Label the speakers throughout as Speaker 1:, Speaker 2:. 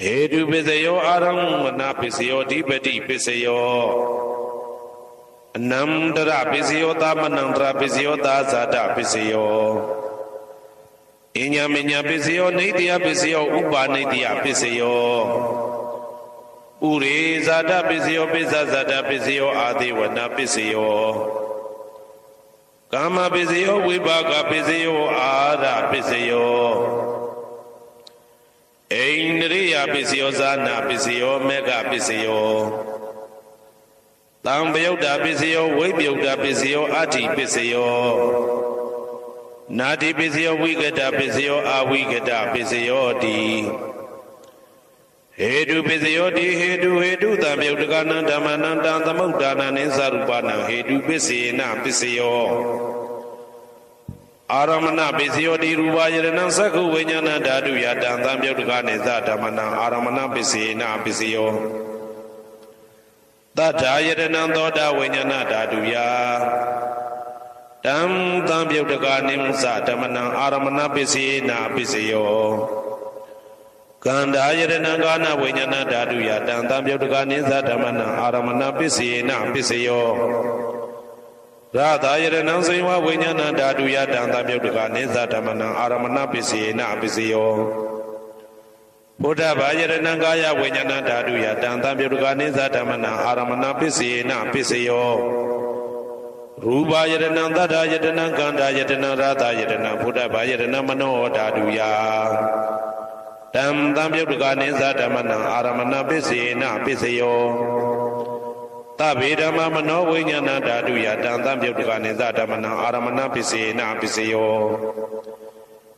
Speaker 1: Hedu Pisayo Aramana Pisayo Dipati Pisayo Namdra Pisayo Tamanandra Pisayo Tazada Pisayo Inyaminya Pisayo Nidya Pisayo Upa Nidya Pisayo Uri Zada Pisayo Pisazada Pisayo Adiwana Pisayo Kama Pisayo Vibhaga Pisayo Ada Pisayo Indriya Pisayo Zana Pisayo Mega Pisayo Tambyoda Pisayo Vibhyuda Pisayo Ati Pisayo Nati Pisayo Vigada Pisayo Avigada Pisayo Di Hedu Pisayo Di Hedu Tambyoda Dhamananda Tamudana Nisarupana Hedu Pisina Pisayo Aramana Pisayo Di Ruvayana Saku Vinyana Dadu Yadam Tambyoda Nizadamana Aramana Pisina Pisayo Tata Yadanandoda Vinyana Dadu Ya Dam Tambyoda Nimsadamana Aramana Pisina Pisayo Kanda Yadanangana Vinyana Dadu Yadam Tambyoda Nizadamana Aramana Pisina Pisayo Radha Yadana Seva Vinyana Dadu Yadam Tambyoda Nizadamana Aramana Pisina Pisayo Buddha Vajrana Gaya Vinyana Dadu Yadam Tambyoda Nizadamana Aramana Pisina Pisayo Rupa Yadana Dada Yadana Ganda Yadana Radha Yadana Buddha Vajrana Mano Dadu Ya Dam Tambyoda Nizadamana Aramana Pisina Pisayo Tabidama Mano Vinyana Dadu Yadam Tambyoda Nizadamana Aramana Pisina Pisayo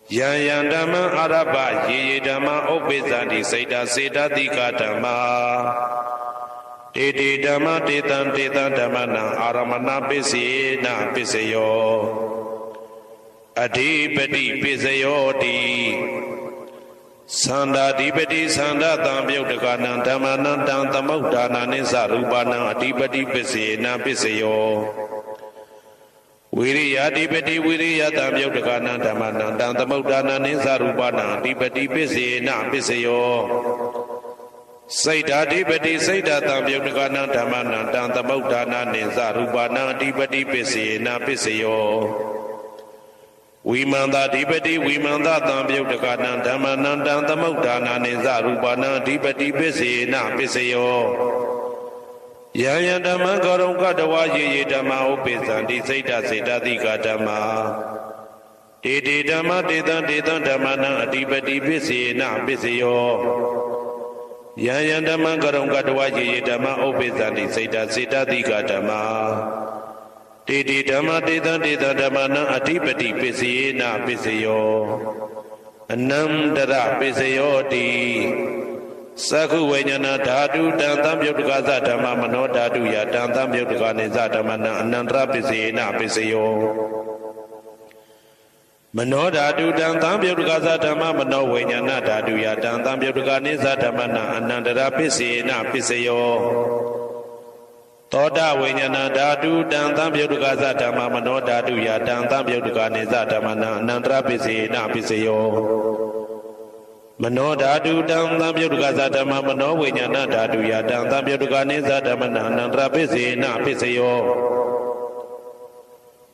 Speaker 1: Yayandama Araba Yedama Obezadi Saida Seda Dika Dama Dede Dama Dedan Damana Aramana Pisina Pisayo Adipati Pisayo Di Sanda Dipati Sanda Tambyoda Damana Damudana Nisarupana Adipati Pisina Pisayo Viriya Dipati Viriya Tambyoda Damana Damudana Nisarupana Adipati Pisina Pisayo Saida Dipati Saida Tambyoda Damana Damudana Nisarupana Adipati Pisina Pisayo Vimanda Dipati Vimanda Tambyoda Damana Damudana Nisarupana Adipati Pisina Pisayo Yayandama Garonga Dawaji Dama Opezandi Saida Seda Dika Dama Dede Dama Dedan Damana Adipati Pisina Pisayo Yayandama Garonga Dawaji Dama Opezandi Saida Seda Dika Dama Dede Dama Dedan Damana Adipati Pisina Pisayo Anamdara Pisayo Di Saku Vinyana Dadu Dan Tambyoda Dhamma Mano Dadu Yadam Tambyoda Nizadamana Anandra Pisina Pisayo Mano Dadu Dan Tambyoda Dhamma Mano Vinyana Dadu Yadam Tambyoda Nizadamana Anandra Pisina Pisayo Toda Vinyana Dadu Dan Tambyoda Dhamma Mano Dadu Yadam Tambyoda Nizadamana Anandra Pisina Pisayo Mano Dadu Dam Tambyoda Dhamma Mano Vinyana Dadu Yadam Tambyoda Nizadamana Anandra Pisina Pisayo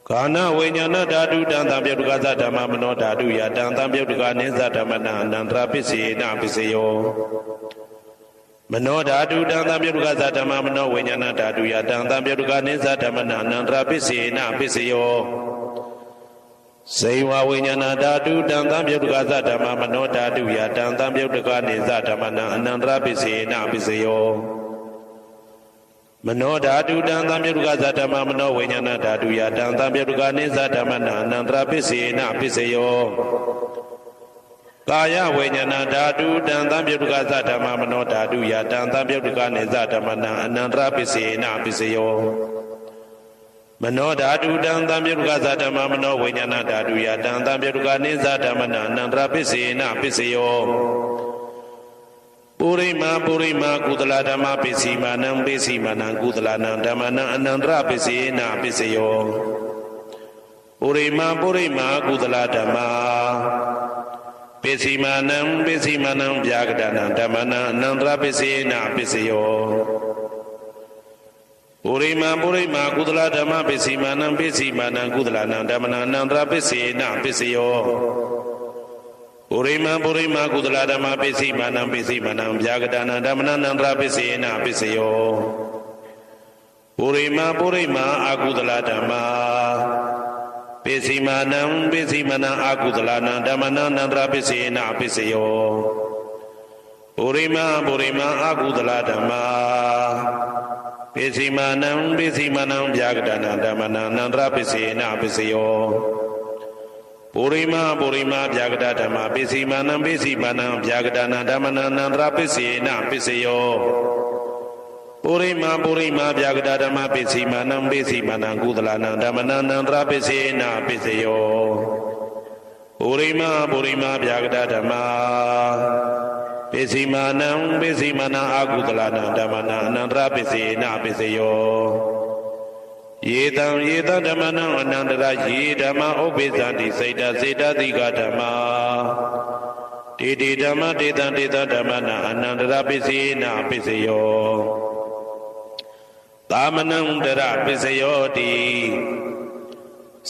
Speaker 1: Kana Vinyana Dadu Dan Tambyoda Dhamma Mano Dadu Yadam Tambyoda Nizadamana Anandra Pisina Pisayo Mano Dadu Dan Tambyoda Dhamma Mano Vinyana Dadu Yadam Tambyoda Nizadamana Anandra Pisina Pisayo Seiwa Vinyana Dadu Dan Tambyoda Dhamma Mano Dadu Yadam Tambyoda Nizadamana Anandra Pisina Pisayo Mano Dadu Dan Tambyoda Dhamma Mano Vinyana Dadu Yadam Tambyoda Nizadamana Anandra Pisina Pisayo Kaya Vinyana Dadu Dan Tambyoda Dhamma Mano Dadu Yadam Tambyoda Nizadamana Anandra Pisina Pisayo Mano Dadu Dan Tambyoda Dhamma Mano Vinyana Dadu Yadam Tambyoda Nizadamana Anandra Pisina Pisayo Purima Kudala Dhamma Pisimanam Pisimanam Kudalanam Dhammana Anandra Pisina Pisayo Purima Kudala Dhamma ပိစီမာနံဗျာကတနာဓမ္မနံအနန္တရပစ္စေနပစ္စယောပုရိမာကုသလဓမ္မပိစီမာနံကုသလနံဓမ္မနံအနန္တရပစ္စေနပစ္စယောပုရိမာကုသလဓမ္မပိစီမာနံဗျာကတနာဓမ္မနံအနန္တရပစ္စေနပစ္စယောပုရိမာအကုသလဓမ္မပိစီမာနံအကုသလနံဓမ္မနံအနန္တရပစ္စေနပစ္စယောပုရိမာအကုသလဓမ္မပိစီမာနံဗျာကတနာဓမ္မနံအနန္တရပစ္စေနပစ္စယောပုရိမာဗျာကတဓမ္မပိစီမာနံဗျာကတနာဓမ္မနံအနန္တရပစ္စေနပစ္စယောပုရိမာဗျာကတဓမ္မပိစီမာနံကုသလနံဓမ္မနံအနန္တရပစ္စေနပစ္စယောပုရိမာဗျာကတဓမ္မပိစီမာနံအကုသလနံဓမ္မနံအနန္တရပစ္စေနပစ္စယောယေတံဓမ္မနံအနန္တရယေဓမ္မဥပ္ပိသန္တိစေတသိကဓမ္မာတေဓမ္မတေတံဓမ္မနံအနန္တရပစ္စေနပစ္စယောသာမနံတရပစ္စယောတိ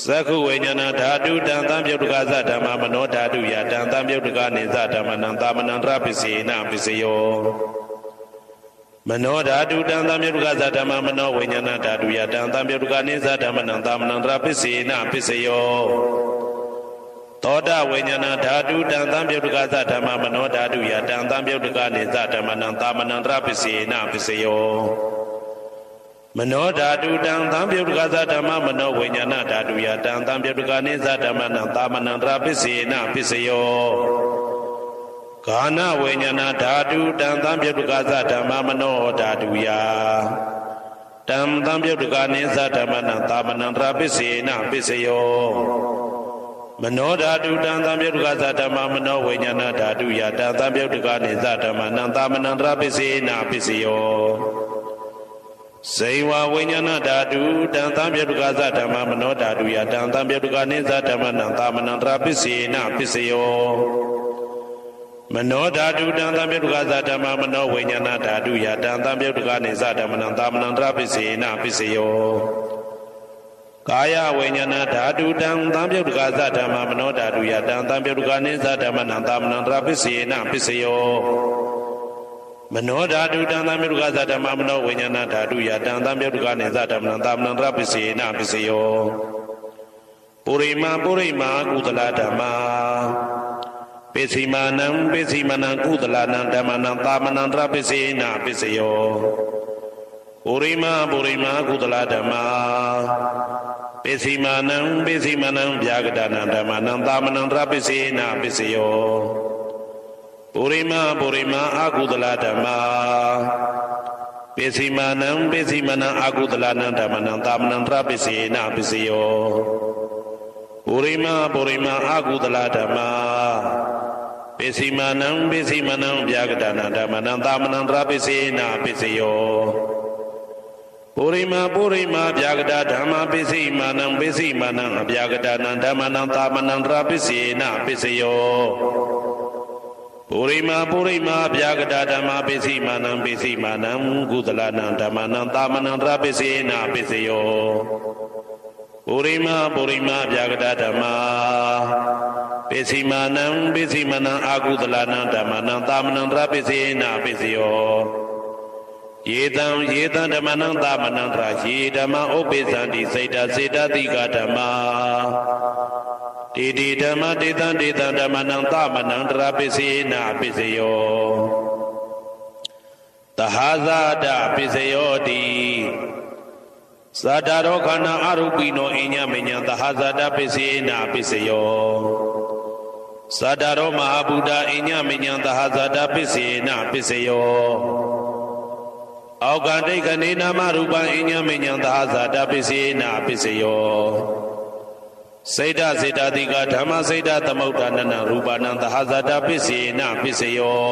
Speaker 1: သက္ခုဝိညာဏဓာတုတံသံပြုတ်တကသဓမ္မမနောဓာတုယတံသံပြုတ်တကနေသဓမ္မနံသာမနံတရပစ္စေနပစ္စယောမနောဓာတုတံသံပြုတ်တကသဓမ္မမနောဝိညာဏဓာတုယတံသံပြုတ်တကနေသဓမ္မနံသာမနံတရပစ္စေနပစ္စယောသောတဝိညာဏဓာတုတံသံပြုတ်တကသဓမ္မမနောဓာတုယတံသံပြုတ်တကနေသဓမ္မနံသာမနံတရပစ္စေနပစ္စယောမနောဓာတုတံသံပြုတ်တကသဓမ္မမနောဝိညာဏဓာတုယတံသံပြုတ်တကနေသဓမ္မနံသာမနံတရပစ္စေနပစ္စယောဂာနဝိညာဏဓာတုတံသံပြုတ်တကသဓမ္မမနောဓာတုယတံသံပြုတ်တကနေသဓမ္မနံသာမနံတရပစ္စေနပစ္စယောမနောဓာတုတံသံပြုတ်တကသဓမ္မမနောဝိညာဏဓာတုယတံသံပြုတ်တကနေသဓမ္မနံသာမနံတရပစ္စေနပစ္စယောဇေဝဝိညာဏဓာတုတံသံပြုတ်တကသဓမ္မမနောဓာတုယတံသံပြုတ်တကနေသဓမ္မနံသာမနံတရပစ္စေနပစ္စယောမနောဓာတုတံသံပြုတ်တကသဓမ္မမနောဝိညာဏဓာတုယတံသံပြုတ်တကနေသဓမ္မနံသာမနံတရပစ္စေနပစ္စယောကာယဝိညာဏဓာတုတံသံပြုတ်တကသဓမ္မမနောဓာတုယတံသံပြုတ်တကနေသဓမ္မနံသာမနံတရပစ္စေနပစ္စယောမနောဓာတုတံသံပြုတ်တကသဓမ္မမနောဝိညာဏဓာတုယတံသံပြုတ်တကနေသဓမ္မနံသာမနံတရပစ္စေနပစ္စယောပုရိမာကုသလဓမ္မာပိစီမာနံကုသလနံဓမ္မနံသာမနံတရပစ္စေနပစ္စယောပုရိမာကုသလဓမ္မာပိစီမာနံဗျာကတနာဓမ္မနံသာမနံတရပစ္စေနပစ္စယောပုရိမာအကုသလဓမ္မာပိစီမာနံအကုသလနံဓမ္မနံသာမနံတရပစ္စေနပစ္စယောပုရိမာအကုသလဓမ္မာပိစီမာနံဗျာကတနာဓမ္မနံသာမနံတရပစ္စေနပစ္စယောပုရိမာဗျာကတဓမ္မပိစီမာနံအဗျာကတနာဓမ္မနံသာမနံတရပစ္စေနပစ္စယောပုရိမာဗျာကတဓမ္မပိစီမာနံကုသလနံဓမ္မနံသာမနံတရပစ္စေနပစ္စယောပုရိမာဗျာကတဓမ္မပိစီမာနံအကုသလနံဓမ္မနံသာမနံတရပစ္စေနပစ္စယောယေတံဓမ္မနံသာမနံတရယေဓမ္မဥပ္ပိသန္တိစေတသိကဓမ္မာတေဓမ္မတေတံဓမ္မနံသာမနံတရပစ္စေနပစ္စယောသဟာဇာတပစ္စယောတိသတ္တရောခန္ဓာအရူပိနောအိညာမညာသဟာဇာတပစ္စေနပစ္စယောသတ္တရောမဟာဗုဒ္ဓအိညာမညာသဟာဇာတပစ္စေနပစ္စယောအောက်ကဒိဋ္ဌနေနာမရူပံအိညာမညာသဟာဇာတပစ္စေနပစ္စယောစေတသိကဓမ္မစေတသမုဋ္ဌာနနရူပနံသဟာဇာတပစ္စေနပစ္စယော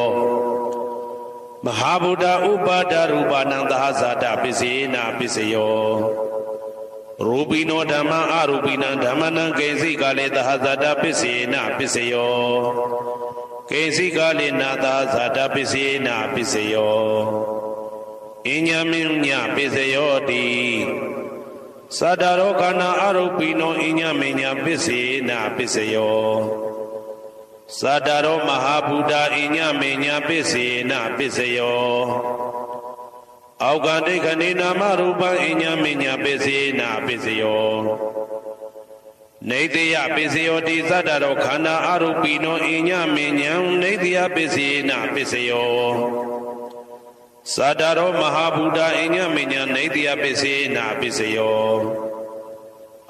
Speaker 1: မဟာဗုဒ္ဓဥပါဒရူပနံသဟာဇာတပစ္စေနပစ္စယောရူပိနောဓမ္မအရူပိနံဓမ္မနံကိဉ္စိကလေသဟာဇာတပစ္စေနပစ္စယော ကိစီကာလိနာသာဇာတပစ္စယေနပစ္စယောအညမင်းညပစ္စယောတိသတ္တရောခန္ဓာအရုပိနောအညမင်းညပစ္စယေနပစ္စယောသတ္တရောမဟာဗုဒ္ဓအညမင်းညပစ္စယေနပစ္စယောအောက်ကဒိဋ္ဌနေနာမရူပံအညမညပစ္စယေနပစ္စယောနေတယပစ္စယောတိသတ္တရောခန္ဓာအရူပိနောအညမညံနေတယပစ္စယေနပစ္စယောသတ္တရောမဟာဗုဒ္ဓအညမညံနေတယပစ္စယေနပစ္စယော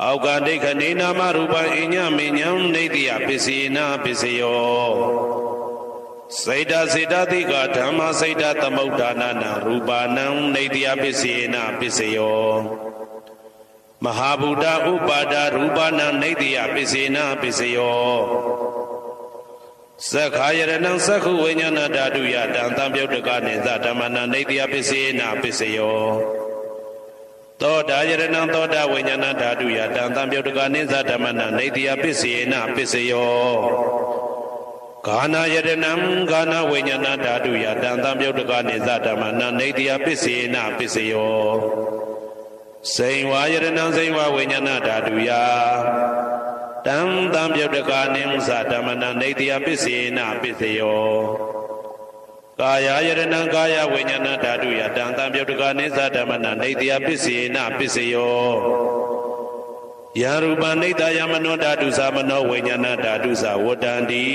Speaker 1: အောက်ကဒိဋ္ဌနေနာမရူပံအညမညံနေတယပစ္စယေနပစ္စယောစေတစေတတိကဓမ္မစေတသမုဋ္ဌာနနာရူပါဏံနေတယပစ္စယေနပစ္စယောမဟာဗုဒ္ဓဥပါဒရူပဏံနေတယပစ္စေနပစ္စယောသက္ခာယရဏံသက္ခုဝိညာဏဓာတုယတံသံပြုတ်တကနေသဓမ္မနာနေတယပစ္စေနပစ္စယောသောတာယရဏံသောတာဝိညာဏဓာတုယတံသံပြုတ်တကနေသဓမ္မနာနေတယပစ္စေနပစ္စယောဂာနာယရဏံဂာနာဝိညာဏဓာတုယတံသံပြုတ်တကနေသဓမ္မနာနေတယပစ္စေနပစ္စယောစိန်ဝါယရဏံစိန်ဝါဝိညာဏဓာတုယတံသံပြုတ်တကာနိသဓမ္မနနေတယပစ္စေနပစ္စယောကာယယရဏံကာယဝိညာဏဓာတုယတံသံပြုတ်တကာနိသဓမ္မနနေတယပစ္စေနပစ္စယောယရူပနိတယမနောဓာတုသမနောဝိညာဏဓာတုသဝတ္တန္တိ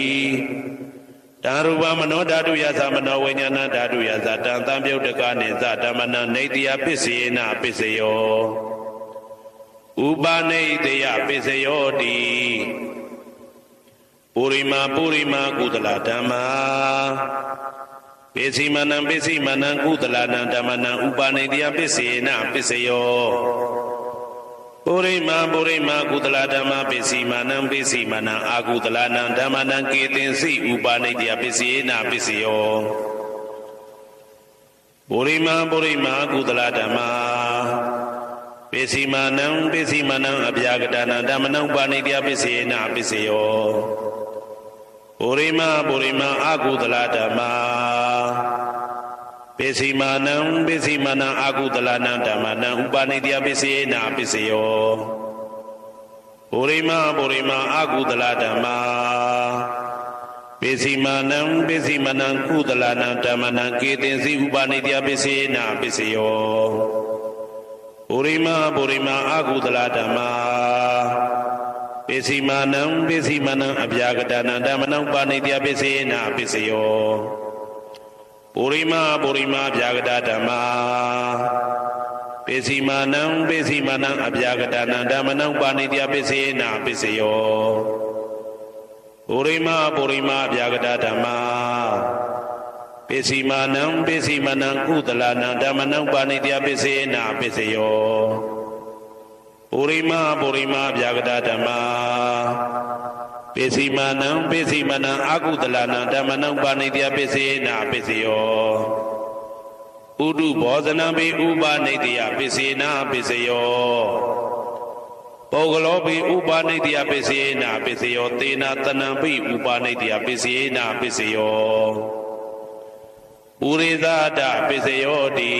Speaker 1: တံရူပမနောဓာတုယသမနောဝိညာဏဓာတုယသတံသံပြုတ်တကာနိသဓမ္မနနေတယပစ္စေနပစ္စယောဥပါနေတယပစ္စယောတိပုရိမာကုသလဓမ္မာပိစိမနံကုသလနံဓမ္မနံဥပါနေတယပစ္စေနပစ္စယောပုရိမာကုသလဓမ္မာပိစိမနံအာကုသလနံဓမ္မနံကေတင်စိဥပါနေတယပစ္စေနပစ္စယောပုရိမာကုသလဓမ္မာပိစိမနံအဗျာကတနံဓမ္မနံဥပါနေတယပစ္စေနပစ္စယောပုရိမာအာကုသလဓမ္မာပိစိမနံအာကုသလနံဓမ္မနံဥပါနေတယပစ္စေနပစ္စယောပုရိမာအာကုသလဓမ္မာပိစိမနံကုသလနံဓမ္မနံကေတင်စီဥပါနေတယပစ္စေနပစ္စယောပုရိမာအာကုသလဓမ္မာပိစိမနံအဗျာကတနံဓမ္မနံဥပါနေတယပစ္စေနပစ္စယောပုရိမာဗျာကတဓမ္မာပိစိမနံအဗျာကတနံဓမ္မနံဥပါနေတယပစ္စေနပစ္စယောပုရိမာဗျာကတဓမ္မာပိစိမနံကုသလနံဓမ္မနံဥပါနေတယပစ္စေနပစ္စယောပုရိမာဗျာကတဓမ္မာပိစိမနံအာကုသလနံဓမ္မနံဥပါနေတယပစ္စေနပစ္စယောဥဒုဘောဇနံပိဥပါနေတယပစ္စေနပစ္စယောပုဂ္ဂလောပိဥပါနေတယပစ္စေနပစ္စယောသေနတနံပိဥပါနေတယပစ္စေနပစ္စယောပုရိသဒပစ္စယောတိ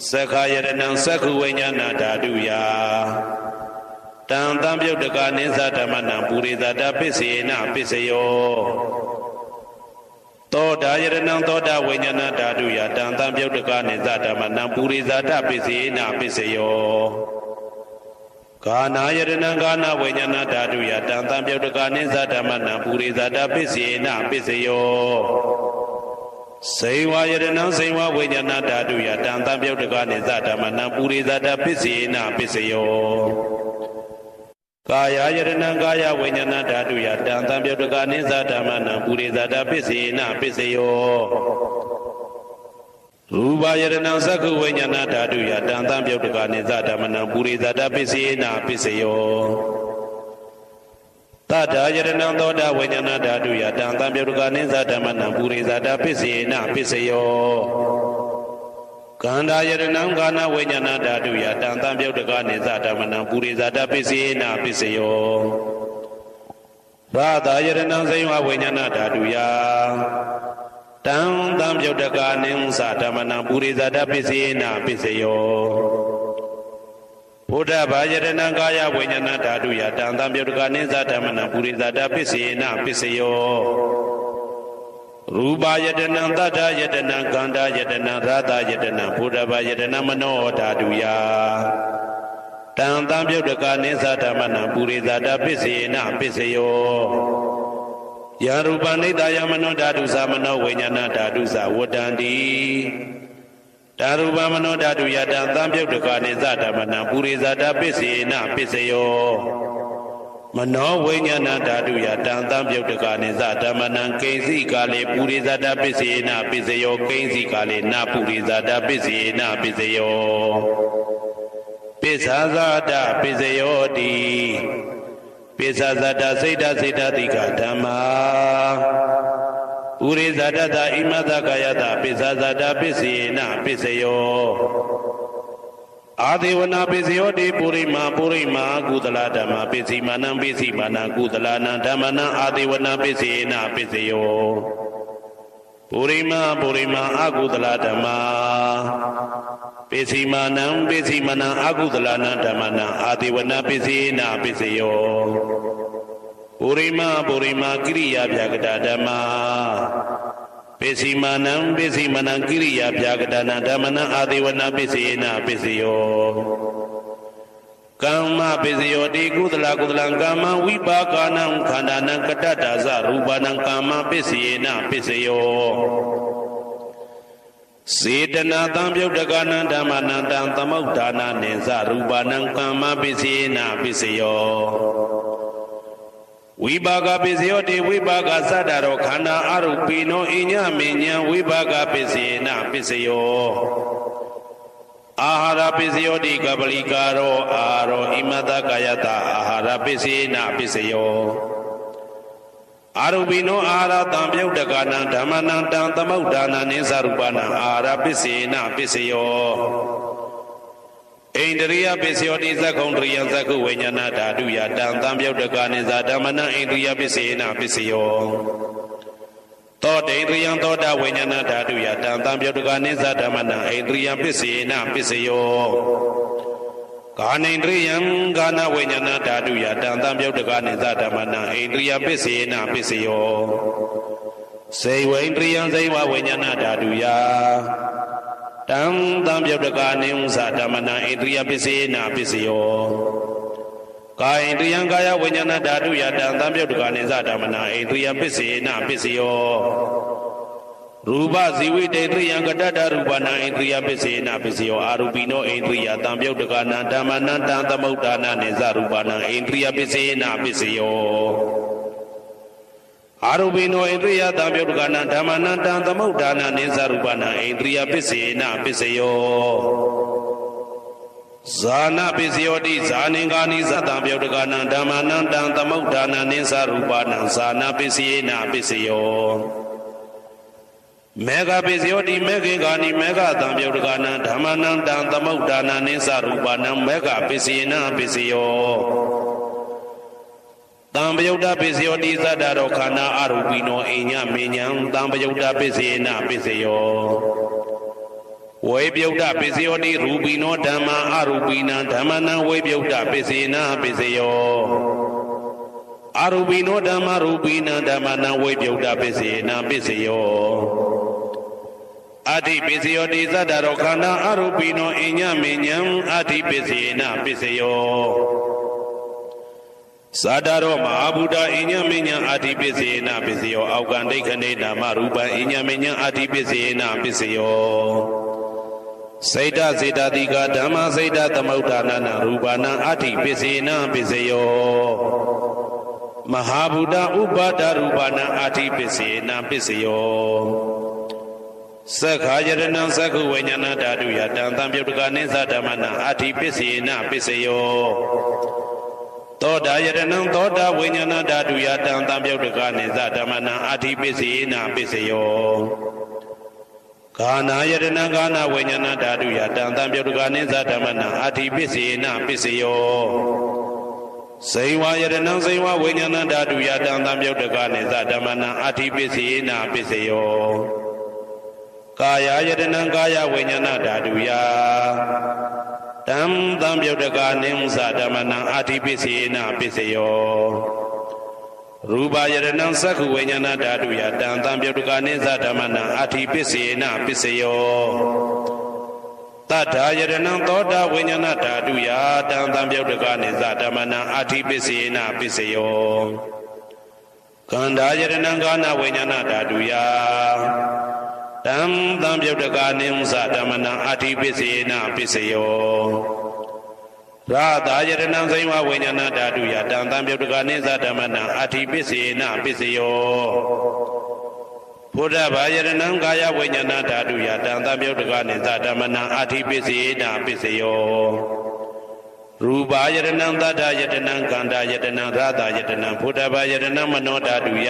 Speaker 1: သက္ခာယရဏံသက္ခုဝိညာဏဓာတုယတံသံပြုတ်တကာနိသဓမ္မနံပုရိသဒပစ္စေနပစ္စယောသောတာယရဏံသောတာဝိညာဏဓာတုယတံသံပြုတ်တကာနိသဓမ္မနံပုရိသဒပစ္စေနပစ္စယောဂာနာယရဏံဂာနာဝိညာဏဓာတုယတံသံပြုတ်တကာနိသဓမ္မနံပုရိသဒပစ္စေနပစ္စယောစေဝါယရဏံစေဝဝိညာဏဓာတုယတံသံပြုတ်တကာနိသဓမ္မနံပုရိသဒပစ္စေနပစ္စယောကာယယရဏံကာယဝိညာဏဓာတုယတံသံပြုတ်တကာနိသဓမ္မနံပုရိသဒပစ္စေနပစ္စယောရူပယရဏံသက္ခုဝိညာဏဓာတုယတံသံပြုတ်တကာနိသဓမ္မနံပုရိသဒပစ္စေနပစ္စယောသတ္တယရဏံသောတာဝိညာဏဓာတုယတံသံပြုတ်တကာနိသဓမ္မနံပုရိသဒပစ္စေနပစ္စယောကန္တာယရဏံကာနဝိညာဏဓာတုယတံသံပြုတ်တကာနိသဓမ္မနံပုရိသဒပစ္စေနပစ္စယော ရာသာယတနံစိဝဝိညာဏဓာတုယတံတံပြုတ်တကာနိသဓမ္မနံပုရိသတပစ္စေနပစ္စယောဘုဒ္ဓဘာယတနံကာယဝိညာဏဓာတုယတံတံပြုတ်တကာနိသဓမ္မနံပုရိသတပစ္စေနပစ္စယောရူပယတနံသတ္တယတနံခန္ဓာယတနံရာသယတနံဘုဒ္ဓဘာယတနံမနောဓာတုယတံတံပြုတ်တကာနိသဓမ္မနံပုရိသတပစ္စေနပစ္စယောယရူပနိတယမနောဓာတုသမနောဝိညာဏဓာတုသဝတ္တန္တိဓာရူပမနောဓာတုယတံတံပြုတ်တကာနိသဓမ္မနံပုရိသတပစ္စေနပစ္စယောမနောဝိညာဏဓာတုယတံတံပြုတ်တကာနိသဓမ္မနံကိဉ္စီကာလေပုရိသတပစ္စေနပစ္စယောကိဉ္စီကာလေနပုရိသတပစ္စေနပစ္စယောပစ္ဆာဇာတပစ္စယောတိပိစ္ဆာဇတစိတ်တစိတ်တတိကဓမ္မာပုရိသတတဣမတကာယတပိစ္ဆာဇတပစ္စေနပစ္စယောအာဒေဝနာပစ္စယောတိပုရိမာကုသလဓမ္မာပစ္စည်းမာနံပစ္စည်းမာနံကုသလနံဓမ္မနံအာဒေဝနာပစ္စေနပစ္စယောပုရိမာအကုသလဓမ္မာပစ္စည်းမာနံအကုသလနံဓမ္မနံအာဒေဝနာပစ္စေနပစ္စယောပုရိမာကိရိယာဗျာကတဓမ္မာပစ္စည်းမာနံကိရိယာဗျာကတနာဓမ္မနံအာဒေဝနာပစ္စေနပစ္စယောကမ္မပစ္စယောတိကုသလကမ္မဝိပါကနံခန္ဓာနံကတ္တတာဇရူပနံကမ္မပစ္စေနပစ္စယောစေတနာတံပြုတ်တကနံဓမ္မနံတံသမုဋ္ဌာနာနိသရူပနံကမ္မပစ္စေနပစ္စယောဝိပါကပစ္စယောတိဝိပါကသတ္တရောခန္ဓာအရုပိနောအညမဉ္ဇံဝိပါကပစ္စေနပစ္စယောအာဟာရပစ္စယောတိကပလိကာရောအာရောဣမတကာယတအာဟာရပစ္စေနပစ္စယောအာရုပိနောအာဟာရတံပြုတ်တကနံဓမ္မနံတံသမုဋ္ဌာနာနိသရူပနံအာဟာရပစ္စေနပစ္စယောဣန္ဒရိယပစ္စယောတိသက္ကုံတရိယသက္ကုဝိညာဏဓာတုယတံတံပြုတ်တကနိသဓမ္မနံဣန္ဒရိယပစ္စေနပစ္စယောသောတေန္ဒရိယသောတာဝိညာဏဓာတုယတံတံပြုတ်တကနိသဓမ္မနံဣန္ဒရိယပစ္စေနပစ္စယောကာနိန္ဒရိယံကာနဝိညာဏဓာတုယတံတံပြုတ်တကနိသဓမ္မနံဣန္ဒရိယပစ္စေနပစ္စယောစေဝိန္ဒရိယံဇိဝဝိညာဏဓာတုယတံတံပြုတ်တကနိသဓမ္မနံဣန္ဒရိယပစ္စေနပစ္စယောကာယန္ဒရိယံကာယဝိညာဏဓာတုယတံတံပြုတ်တကနိသဓမ္မနံဣန္ဒရိယပစ္စေနပစ္စယောရူပဇီဝိတေတရိယံကတ္တရူပနံဣန္ဒရိယပစ္စေနပစ္စယောအာရူပိနောဣန္ဒရိယတံပြုတ်တကနံဓမ္မနံတံသမုဋ္ဌာနာနိသရူပနံဣန္ဒရိယပစ္စေနပစ္စယောအာရူပိနောဣန္ဒရိယတံပြုတ်တကနံဓမ္မနံတံသမုဋ္ဌာနာနိသရူပနံဣန္ဒရိယပစ္စေနပစ္စယောဇာနာပစ္စယောတိဇာနင်္ဂာနိသတံပြုတ်တကနံဓမ္မနံတံသမုဋ္ဌာနာနိသရူပနံဇာနာပစ္စေနပစ္စယောမေဃပစ္စယောတိမေခေဂာနိမေဃတံပြုတ်တကနံဓမ္မနံတံသမုဋ္ဌာနာနိသရူပနံမေဃပစ္စေနပစ္စယောတံပယုတ်တပစ္စယောတိသတ္တရောခန္ဓာအရူပိနောအညမဉ္ဇံတံပယုတ်တပစ္စေနပစ္စယောဝေပယုတ်တပစ္စယောတိရူပိနောဓမ္မာအရူပိနံဓမ္မနံဝေပယုတ်တပစ္စေနပစ္စယောအရူပိနောဓမ္မာရူပိနံဓမ္မနံဝေပယုတ်တပစ္စေနပစ္စယောအဋ္ဌိပစ္စယောတိသတ္တရောခန္ဓာအရူပိနောအညမဉ္ဇံအဋ္ဌိပစ္စေနပစ္စယောသတ္တရောမဟာဗုဒ္ဓအညမဉ္ဇံအဋ္ဌိပစ္စေနပစ္စယောအောက်ကံဒိဋ္ဌနေနာမရူပံအညမဉ္ဇံအဋ္ဌိပစ္စေနပစ္စယောစေတစေတတိကဓမ္မစေတသမုဋ္ဌာနာရူပနံအဋ္ဌိပစ္စေနပစ္စယောမဟာဗုဒ္ဓဥပါဒရူပနံအဋ္ဌိပစ္စေနပစ္စယောသက္ခာယတနံသက္ခုဝိညာဏဓာတုယတံတံပြုတ်တကနိသဓမ္မနံအဋ္ဌိပစ္စေနပစ္စယောသောတာယတနံသောတာဝိညာဏဓာတုယတံတံပြုတ်တကနိသဓမ္မနံအဋ္ဌိပစ္စေနပစ္စယောကာနာယတနံကာနဝိညာဏဓာတုယတံတံပြုတ်တကနိသဓမ္မနံအဋ္ဌိပစ္စေနပစ္စယော ဇိဝယတနံဇိဝဝိညာဏဓာတုယတံသံပြုတ်တကနေသဓမ္မနံအဋ္ဌိပစ္စယေနပစ္စယောကာယယတနံကာယဝိညာဏဓာတုယတံသံပြုတ်တကနေသဓမ္မနံအဋ္ဌိပစ္စယေနပစ္စယောရူပယတနံသက္ခုဝိညာဏဓာတုယတံသံပြုတ်တကနေသဓမ္မနံအဋ္ဌိပစ္စယေနပစ္စယောတထာယတနံသောတာဝိညာဏဓာတုယတံသံပြုတ်တကနေသဓမ္မနံအဋ္ဌိပစ္စယေနပစ္စယောကန္ဓာယတနံကာနဝိညာဏဓာတုယတံသံပြုတ်တကနေသဓမ္မနံအဋ္ဌိပစ္စယေနပစ္စယောရာသာယတနံဇိဝဝိညာဏဓာတုယတံသံပြုတ်တကနေသဓမ္မနံအဋ္ဌိပစ္စယေနပစ္စယောဘုဒ္ဓဘာယတနံကာယဝိညာဏဓာတုယတံသံပြုတ်တကနေသဓမ္မနံအဋ္ဌိပစ္စယေနပစ္စယောရူပယတနံသတ္တယတနံကန္တာယတနံရာသာယတနံဘုဒ္ဓဘာယတနံမနောဓာတုယ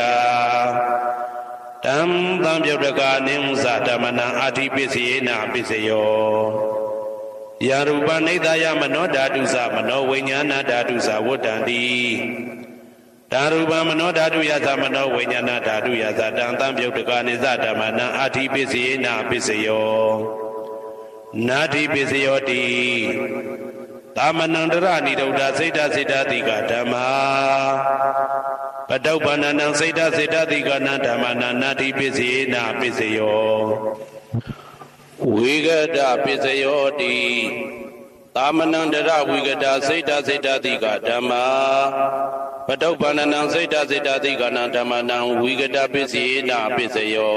Speaker 1: တံသံပြုတ်တကနေသဓမ္မနံအဋ္ဌိပစ္စယေနပစ္စယောယာရူပနိဒာယမနောဓာတုသမနောဝိညာဏဓာတုသဝတ္တံတိဓာရူပမနောဓာတုယသမနောဝိညာဏဓာတုယသတံသံပြုတ်တကနေသဓမ္မနံအဋ္ဌိပစ္စယေနပစ္စယောနာတိပစ္စယောတိသမနန္တရဏိဒုဒ္ဓစိတ်တစိတ္တတိကဓမ္မာပတုပ္ပန္နံစိတ်တစိတ္တတိကနံဓမ္မနံနာတိပစ္စယေနပစ္စယောဝိဂဒပစ္စယောတိသမနန္တရဝိဂဒစိတ်တစိတ္တတိကဓမ္မာပတုပ္ပန္နံစိတ်တစိတ္တတိကနံဓမ္မနံဝိဂဒပစ္စယေနပစ္စယော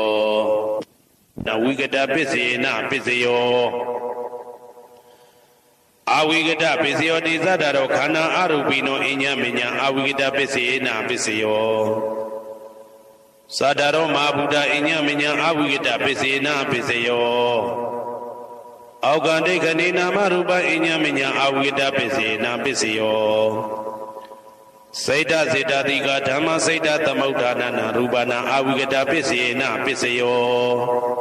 Speaker 1: နဝိဂဒပစ္စယေနပစ္စယောအဝိဂဒပစ္စယောတိသတ္တရောခန္ဓာအရူပိနောအညမညအဝိဂဒပစ္စယေနပစ္စယောသတ္တရောမဟာဗုဒ္ဓအညမညအဝိဂဒပစ္စယေနပစ္စယောအောကန္တိခဏိနာမရူပအညမညအဝိဂဒပစ္စယေနပစ္စယောစိတ်တစေတတိကဓမ္မစိတ်တသမုဋ္ဌာနနာရူပနာအဝိကတပစ္စယေနပစ္စယော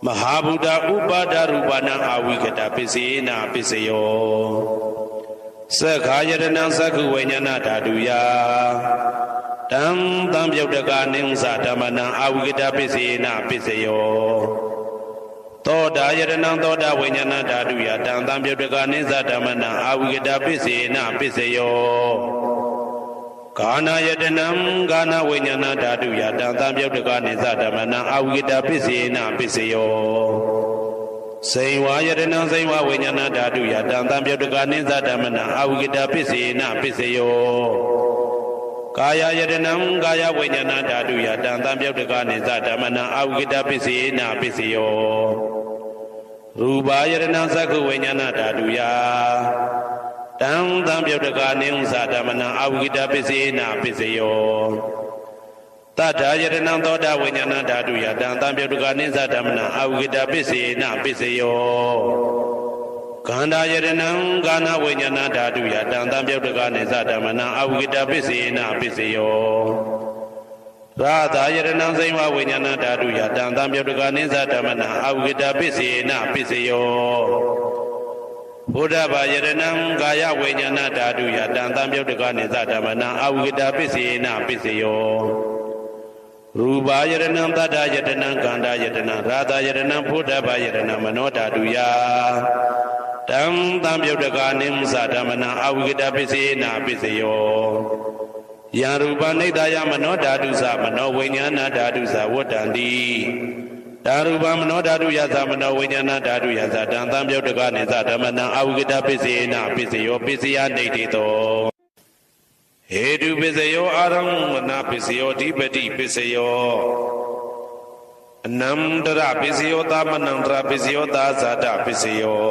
Speaker 1: မဟာဗုဒ္ဓဥပါဒရူပနာအဝိကတပစ္စယေနပစ္စယောသက္ခာယတနံသက္ခုဝိညာဏဓာတုယတံသံပြုတ်တကနေသဓမ္မနံအဝိကတပစ္စယေနပစ္စယောသောတာယတနံသောတာဝိညာဏဓာတုယတံသံပြုတ်တကနေသဓမ္မနံအဝိကတပစ္စယေနပစ္စယောကာနာယတနံကာနဝိညာဏဓာတုယတံသံပြုတ်တကနေသဓမ္မနံအဝိကတပစ္စယေနပစ္စယောဇိဝယတနံဇိဝဝိညာဏဓာတုယတံသံပြုတ်တကနေသဓမ္မနံအဝိကတပစ္စယေနပစ္စယောကာယယတနံကာယဝိညာဏဓာတုယတံသံပြုတ်တကနေသဓမ္မနံအဝိကတပစ္စယေနပစ္စယောရူပယတနံသက္ခုဝိညာဏဓာတုယတံသံပြုတ်တကနေသဓမ္မနံအဝိကတပစ္စယေနပစ္စယောတထာယတနံသောတာဝိညာဏဓာတုယတံသံပြုတ်တကနေသဓမ္မနံအဝိကတပစ္စယေနပစ္စယောကန္ဓာယတနံကာနဝိညာဏဓာတုယတံသံပြုတ်တကနေသဓမ္မနံအဝိကတပစ္စယေနပစ္စယောရာသာယတနံဇိဝဝိညာဏဓာတုယတံသံပြုတ်တကနေသဓမ္မနံအဝိကတပစ္စယေနပစ္စယောဘုဒ္ဓဘာယတနံကာယဝိညာဏဓာတုယတံသံပြုတ်တကနေသဓမ္မနံအဝိကတပစ္စယေနပစ္စယောရူပယတနံတတ္တယတနံကန္တာယတနံရာသာယတနံဘုဒ္ဓဘာယတနံမနောဓာတုယတံသံပြုတ်တကနေသဓမ္မနံအဝိကတပစ္စယေနပစ္စယောယံရူပနိဒာယမနောဓာတုသမနောဝိညာဏဓာတုသဝတ္တံတိဓာရူပမနောဓာတုယသမနောဝိညာဏဓာတုယသတံသံပြုတ်တကနေသဓမ္မနံအဝိကတပစ္စယေနပစ္စယောပစ္စယနေတိတောဟေတုပစ္စယောအာရမဏပစ္စယောဓိပတိပစ္စယောအနန္တရပစ္စယောသမနန္တရပစ္စယောသာဇာတပစ္စယော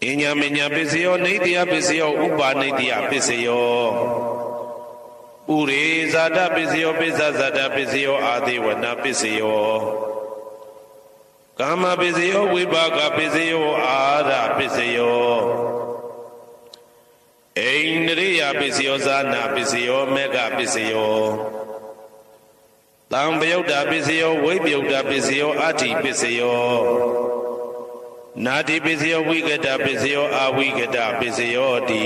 Speaker 1: အညမညပစ္စယောနေတိယပစ္စယောဥပါနေတိယပစ္စယောဥရေဇာတပစ္စယောပစ္စဇာတပစ္စယောအာသေဝနာပစ္စယောကာမပစ္စယောဝိပါကပစ္စယောအာရပစ္စယောအိန္ဒရိယပစ္စယောဇာနာပစ္စယောမေဃပစ္စယောတံပယုတ်တာပစ္စယောဝိပယုတ်တာပစ္စယောအဋ္ဌိပစ္စယောနာတိပစ္စယောဝိကတပစ္စယောအဝိကတပစ္စယောတိ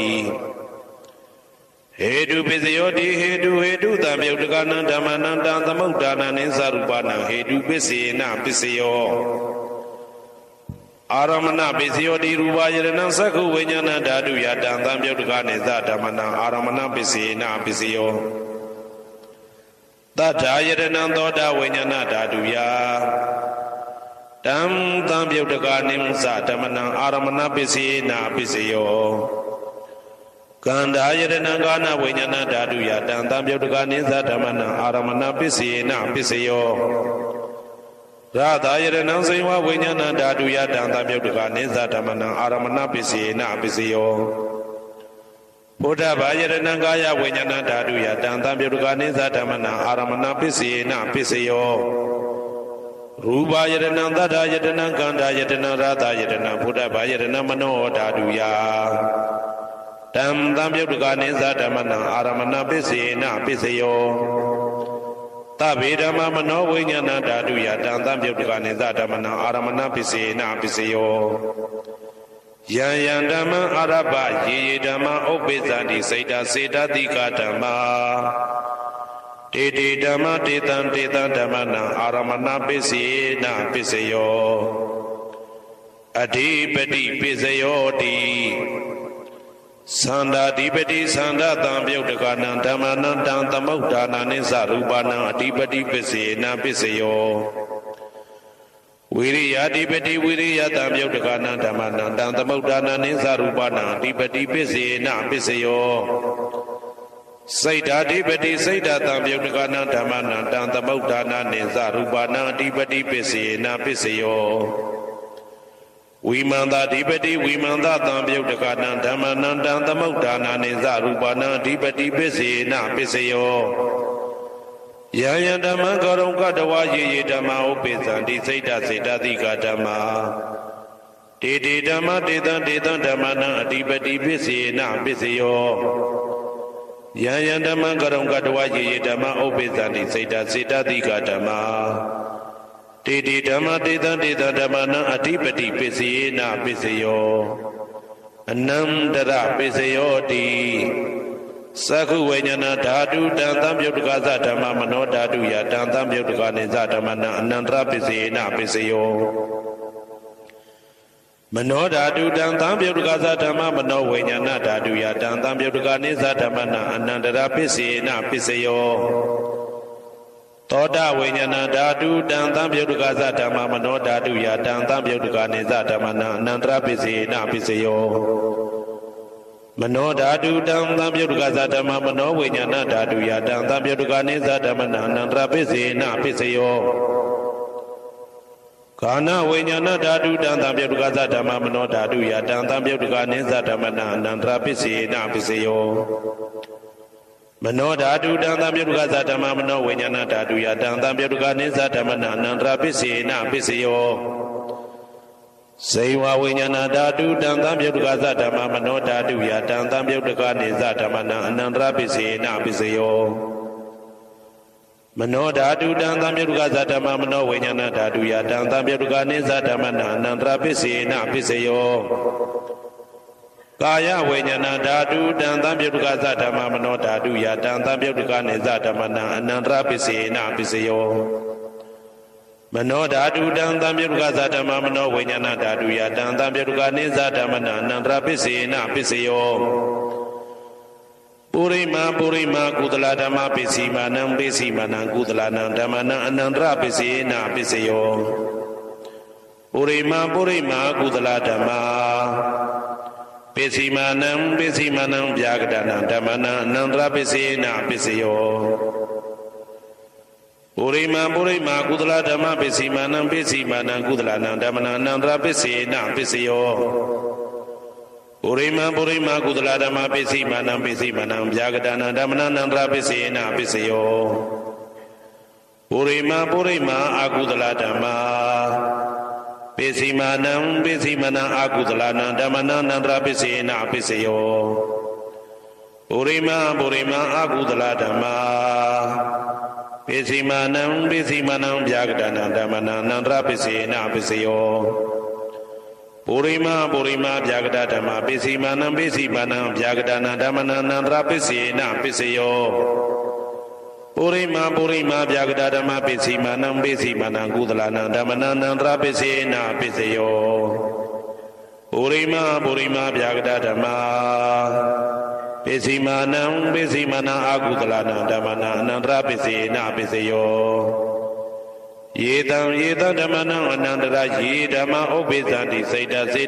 Speaker 1: ဟေတုပစ္စယောတိဟေတုတံမြုပ်တကနံဓမ္မနံတံသမုဒ္ဒါနံနိသရူပနံဟေတုပစ္စေနပစ္စယောအာရမဏပစ္စယောတိရူပယရဏံသက္ခုဝိညာဏဓာတုယတံသံမြုပ်တကနိသဓမ္မနံအာရမဏပစ္စေနပစ္စယောသတ္ထာယရဏံသောတာဝိညာဏဓာတုယတံသံမြုပ်တကနိသဓမ္မနံအာရမဏပစ္စေနပစ္စယောကန္ဓာယတနာကာနဝိညာဏဓာတုယတံသံပြုတ်တကနိသဓမ္မနံအာရမဏပစ္စေနပစ္စယောရသာယတနံစေဝဝိညာဏဓာတုယတံသံပြုတ်တကနိသဓမ္မနံအာရမဏပစ္စေနပစ္စယောဘုဒ္ဓဘာယတနံကာယဝိညာဏဓာတုယတံသံပြုတ်တကနိသဓမ္မနံအာရမဏပစ္စေနပစ္စယောရူပယတနံသတ္တယတနံကန္ဓာယတနံရသာယတနံဘုဒ္ဓဘာယတနံမနောဓာတုယတံသံပြုတ်တကနိသဓမ္မနံအာရမဏပစ္စေနပစ္စယောသဗ္ဗေဓမ္မမနောဝိညာဏဓာတုယတံသံပြုတ်တကနိသဓမ္မနံအာရမဏပစ္စေနပစ္စယောယံယံဓမ္မအာရပယေယေဓမ္မဥပ္ပိသန္တိစိတ်တစေတတိကဓမ္မာတေတေဓမ္မတေတံဓမ္မနံအာရမဏပစ္စေနပစ္စယောအဓိပတိပစ္စယောတိသန္တာဓိပတိသန္တာတံပြုတ်တကနံဓမ္မနံတံသမုဒ္ဒါနနိသရူပနံအဓိပတိပစ္စေနပစ္စယောဝိရိယဓိပတိဝိရိယတံပြုတ်တကနံဓမ္မနံတံသမုဒ္ဒါနနိသရူပနံအဓိပတိပစ္စေနပစ္စယောစိတ်ဓာဓိပတိစိတ်ဓာတံပြုတ်တကနံဓမ္မနံတံသမုဒ္ဒါနနိသရူပနံအဓိပတိပစ္စေနပစ္စယောဝိမန္တဓိပတိဝိမန္တတံပြုတ်တကနံဓမ္မနံတံသမုဒ္ဒါနနိသရူပနံအဓိပတိပစ္စေနပစ္စယောယံယံဓမ္မကရုံကတဝယေယေဓမ္မဥပ္ပိသန္တိစိတ်တစေတသိကဓမ္မာတေတေဓမ္မတေတံဓမ္မနံအဓိပတိပစ္စေနပစ္စယောယံယံဓမ္မကရုံကတဝယေယေဓမ္မဥပ္ပိသန္တိစိတ်တစေတသိကဓမ္မာတေတေဓမ္မတေတံဓမ္မနံအဓိပတိပစ္စေနပစ္စယောအနန္တရပစ္စယောတိသက္ခုဝိညာဏဓာတုတံသံပြုတ်တကသဓမ္မမနောဓာတုယတံသံပြုတ်တကနိသဓမ္မနံအနန္တရပစ္စေနပစ္စယောမနောဓာတုတံသံပြုတ်တကသဓမ္မမနောဝိညာဏဓာတုယတံသံပြုတ်တကနိသဓမ္မနံအနန္တရပစ္စေနပစ္စယောသောတာဝိညာဏဓာတုတံသံပြုတ်တကသဓမ္မမနောဓာတုယတံသံပြုတ်တကနိသဓမ္မနံအနန္တရပစ္စေနပစ္စယောမနောဓာတုတံသံပြုတ်တကသဓမ္မမနောဝိညာဏဓာတုယတံသံပြုတ်တကနိသဓမ္မနံအနန္တရပစ္စေနပစ္စယောကာနဝိညာဏဓာတုတံသံပြုတ်တကသဓမ္မမနောဓာတုယတံသံပြုတ်တကနိသဓမ္မနံအနန္တရပစ္စေနပစ္စယောမနောဓာတုတံသံပြုတ်တကသဓမ္မမနောဝိညာဏဓာတုယတံသံပြုတ်တကနိသဓမ္မနံအနန္တရပစ္စေနပစ္စယောဇေဝဝိညာဏဓာတုတံသံပြုတ်တကသဓမ္မမနောဓာတုယတံသံပြုတ်တကနိသဓမ္မနံအနန္တရပစ္စေနပစ္စယောမနောဓာတုတံသံပြုတ်တကသဓမ္မမနောဝိညာဏဓာတုယတံသံပြုတ်တကနိသဓမ္မနံအနန္တရပစ္စေနပစ္စယောကာယဝိညာဏဓာတုတံသံပြုတ်တကသဓမ္မမနောဓာတုယတံသံပြုတ်တကနိသဓမ္မနံအနန္တရပစ္စေနပစ္စယောမနောဓာတုတံသံပြုတ်တကသဓမ္မမနောဝိညာဏဓာတုယတံသံပြုတ်တကနိသဓမ္မနံအနန္တရပစ္စေနပစ္စယောပုရိမာကုသလဓမ္မပစ္စည်းမာနံပစ္စည်းမာနံကုသလနံဓမ္မနံအနန္တရပစ္စေနပစ္စယောပုရိမာကုသလဓမ္မပစ္စည်းမာနံဗျာကတနံဓမ္မနံအနန္တရပစ္စေနပစ္စယောပုရိမာကုသလဓမ္မပစ္စည်းမာနံကုသလနံဓမ္မနံအနန္တရပစ္စေနပစ္စယောပုရိမာကုသလဓမ္မပစ္စည်းမာနံဗျာကတနံဓမ္မနံအနန္တရပစ္စေနပစ္စယောပုရိမာအကုသလဓမ္မပစ္စည်းမာနံအကုသလနံဓမ္မနံအနန္တရပစ္စေနပစ္စယောပုရိမာအကုသလဓမ္မပစ္စည်းမာနံဗျာကတနံဓမ္မနံအနန္တရပစ္စေနပစ္စယော ပုရိမဗျာဂတဓမ္မပိစီမာနံဗျာဂတနာဓမ္မနာနန္တရပိစေနပိစယောပုရိမဗျာဂတဓမ္မပိစီမာနံကုသလနာဓမ္မနာနန္တရပိစေနပိစယောပုရိမဗျာဂတဓမ္မပိစီမာနံအကုသလနာဓမ္မနာအနန္တရပိစေနပိစယောယေတံဓမ္မနံအနန္တရာယေဓမ္မဥပ္ပိသန္တိစေ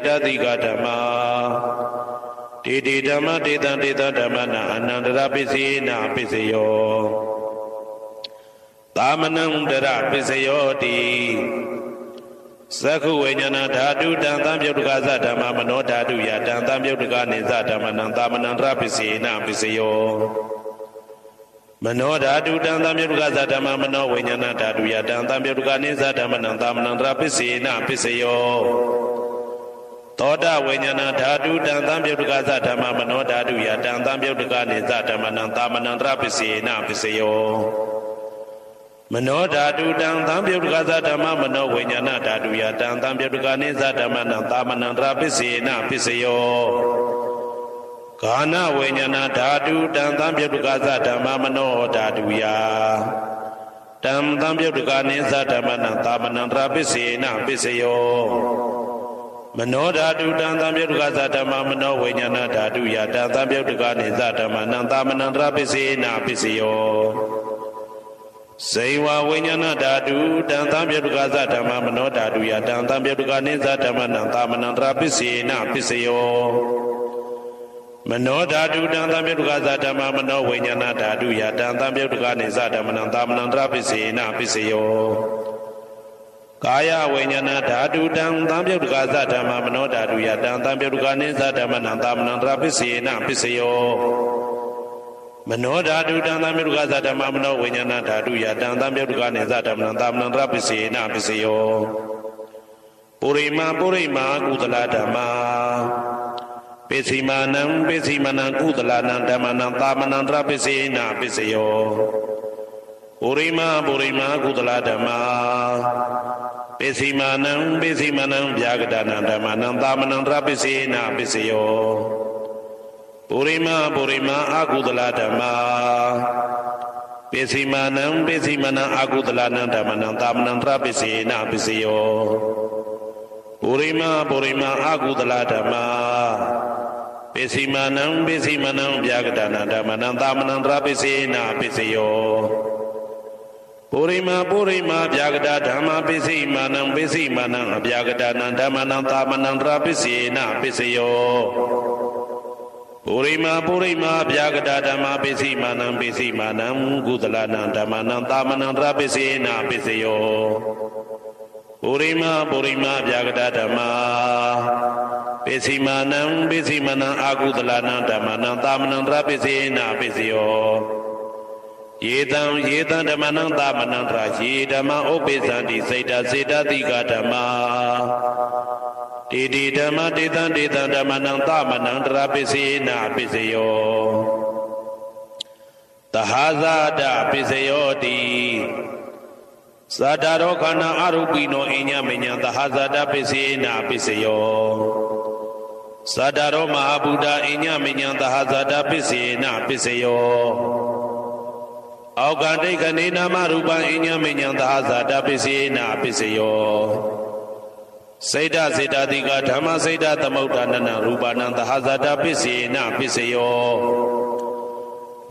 Speaker 1: တတိကဓမ္မာတေဓမ္မတေတံဓမ္မနံအနန္တရာပိစေနပိစယောသာမနံတရပိစယောတိသက္ခုဝိညာဏဓာတုတံသံပြုတ်တကသဓမ္မမနောဓာတုယတံသံပြုတ်တကနေသဓမ္မနံသာမနံတရပိစေနပိစယောမနောဓာတုတံသံပြုတ်တကသဓမ္မမနောဝိညာဏဓာတုယတံသံပြုတ်တကနေသဓမ္မနံသာမနံတရပိစေနပိစယောသောတဝိညာဏဓာတုတံသံပြုတ်တကသဓမ္မမနောဓာတုယတံသံပြုတ်တကနေသဓမ္မနံသာမနံတရပိစေနပိစယောမနောဓာတုတံသံပြုတ်တကသဓမ္မမနောဝိညာဏဓာတုယတံသံပြုတ်တကနေသဓမ္မနံသာမနံတရပိစေနပိစယောဂာနဝိညာဏဓာတုတံသံပြုတ်တကသဓမ္မမနောဓာတုယတံသံပြုတ်တကနေသဓမ္မနံသာမနံတရပိစေနပိစယောမနောဓာတုတံသံပြုတ်တကသဓမ္မမနောဝိညာဏဓာတုယတံသံပြုတ်တကနေသဓမ္မနံသာမနံတရပိစေနပိစယောဇေဝဝိညာဏဓာတုတံသံပြုတ်တကသဓမ္မမနောဓာတုယတံသံပြုတ်တကနေသဓမ္မနံသာမနံတရပိစေနပိစယောမနောဓာတုတံသံပြုတ်တကသဓမ္မမနောဝိညာဏဓာတုယတံသံပြုတ်တကနေသဓမ္မနံသာမနံတရပိစေနပိစယောကာယဝိညာဏဓာတုတံသံပြုတ်တကသဓမ္မမနောဓာတုယတံသံပြုတ်တကနေသဓမ္မနံသာမနံတရပိစေနပိစယောမနောဓာတုတံသံပြုတ်တကသဓမ္မမနောဝိညာဏဓာတုယတံသံပြုတ်တကနေသဓမ္မနံသာမနံတရပိစေနပိစယောပုရိမကုသလဓမ္မာပိစီမာနံကုသလနာဓမ္မနံသာမနံတရပိစေနပိစယောပုရိမကုသလဓမ္မာပိစီမာနံဗျာဂတနာဓမ္မနံသာမနံတရပိစေနပိစယောပုရိမအကုသလဓမ္မာပိစီမာနံအကုသလနာဓမ္မနံသာမနံတရပိစေနပိစယောပုရိမအကုသလဓမ္မာပိစီမာနံဗျာဂတနာဓမ္မနံသာမနံတရပိစေနပိစယောပုရိမဗျာဂတဓမ္မပိစီမာနံအဗျာဂတနာဓမ္မနံသာမနံတရပိစေနပိစယောပုရိမဗျာဂတဓမ္မပိစီမာနံကုသလနာဓမ္မနံသာမနံတရပိစေနပိစယောပုရိမဗျာဂတဓမ္မပိစီမာနံအကုသလနာဓမ္မနံသာမနံတရပိစေနပိစယောယေတံဓမ္မနံသာမနံတရယေဓမ္မဥပ္ပိသန္တိစေတတိကဓမ္မာတေဓမ္မတေတံဓမ္မနံသာမနံတရပိစေနပိစယောသဟဇာတပိစယောတိသတ္တရောခန္ဓာအရူပိနောအညမညံသဟဇာတပိစေနပိစယောသတ္တရောမဟာဗုဒ္ဓအညမညံသဟဇာတပိစေနပိစယောအောက်ကဒိဋ္ဌနေနာမရူပံအညမညံသဟဇာတပိစေနပိစယောစေတတိကဓမ္မစေတသမုဋ္ဌာနနရူပနံသဟဇာတပိစေနပိစယော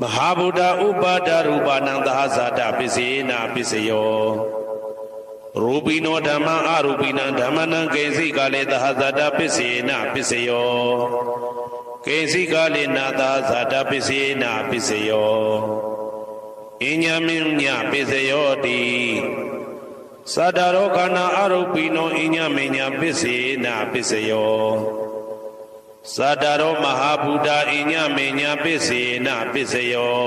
Speaker 1: မဟာဗုဒ္ဓဥပါဒရူပနံသဟဇာတပိစေနပိစယောရူပိနောဓမ္မအရူပိနံဓမ္မနံကေစီကာလေသဟဇာတပိစေနပိစယောကေစီကာလေနာသဟဇာတပိစေနပိစယောအညမညပိစယောတိသတ္တရောခန္ဓာအရူပိနောအညမညပိစေနပိစယောသတ္တရောမဟာဗုဒ္ဓအညမညပိစေနပိစယော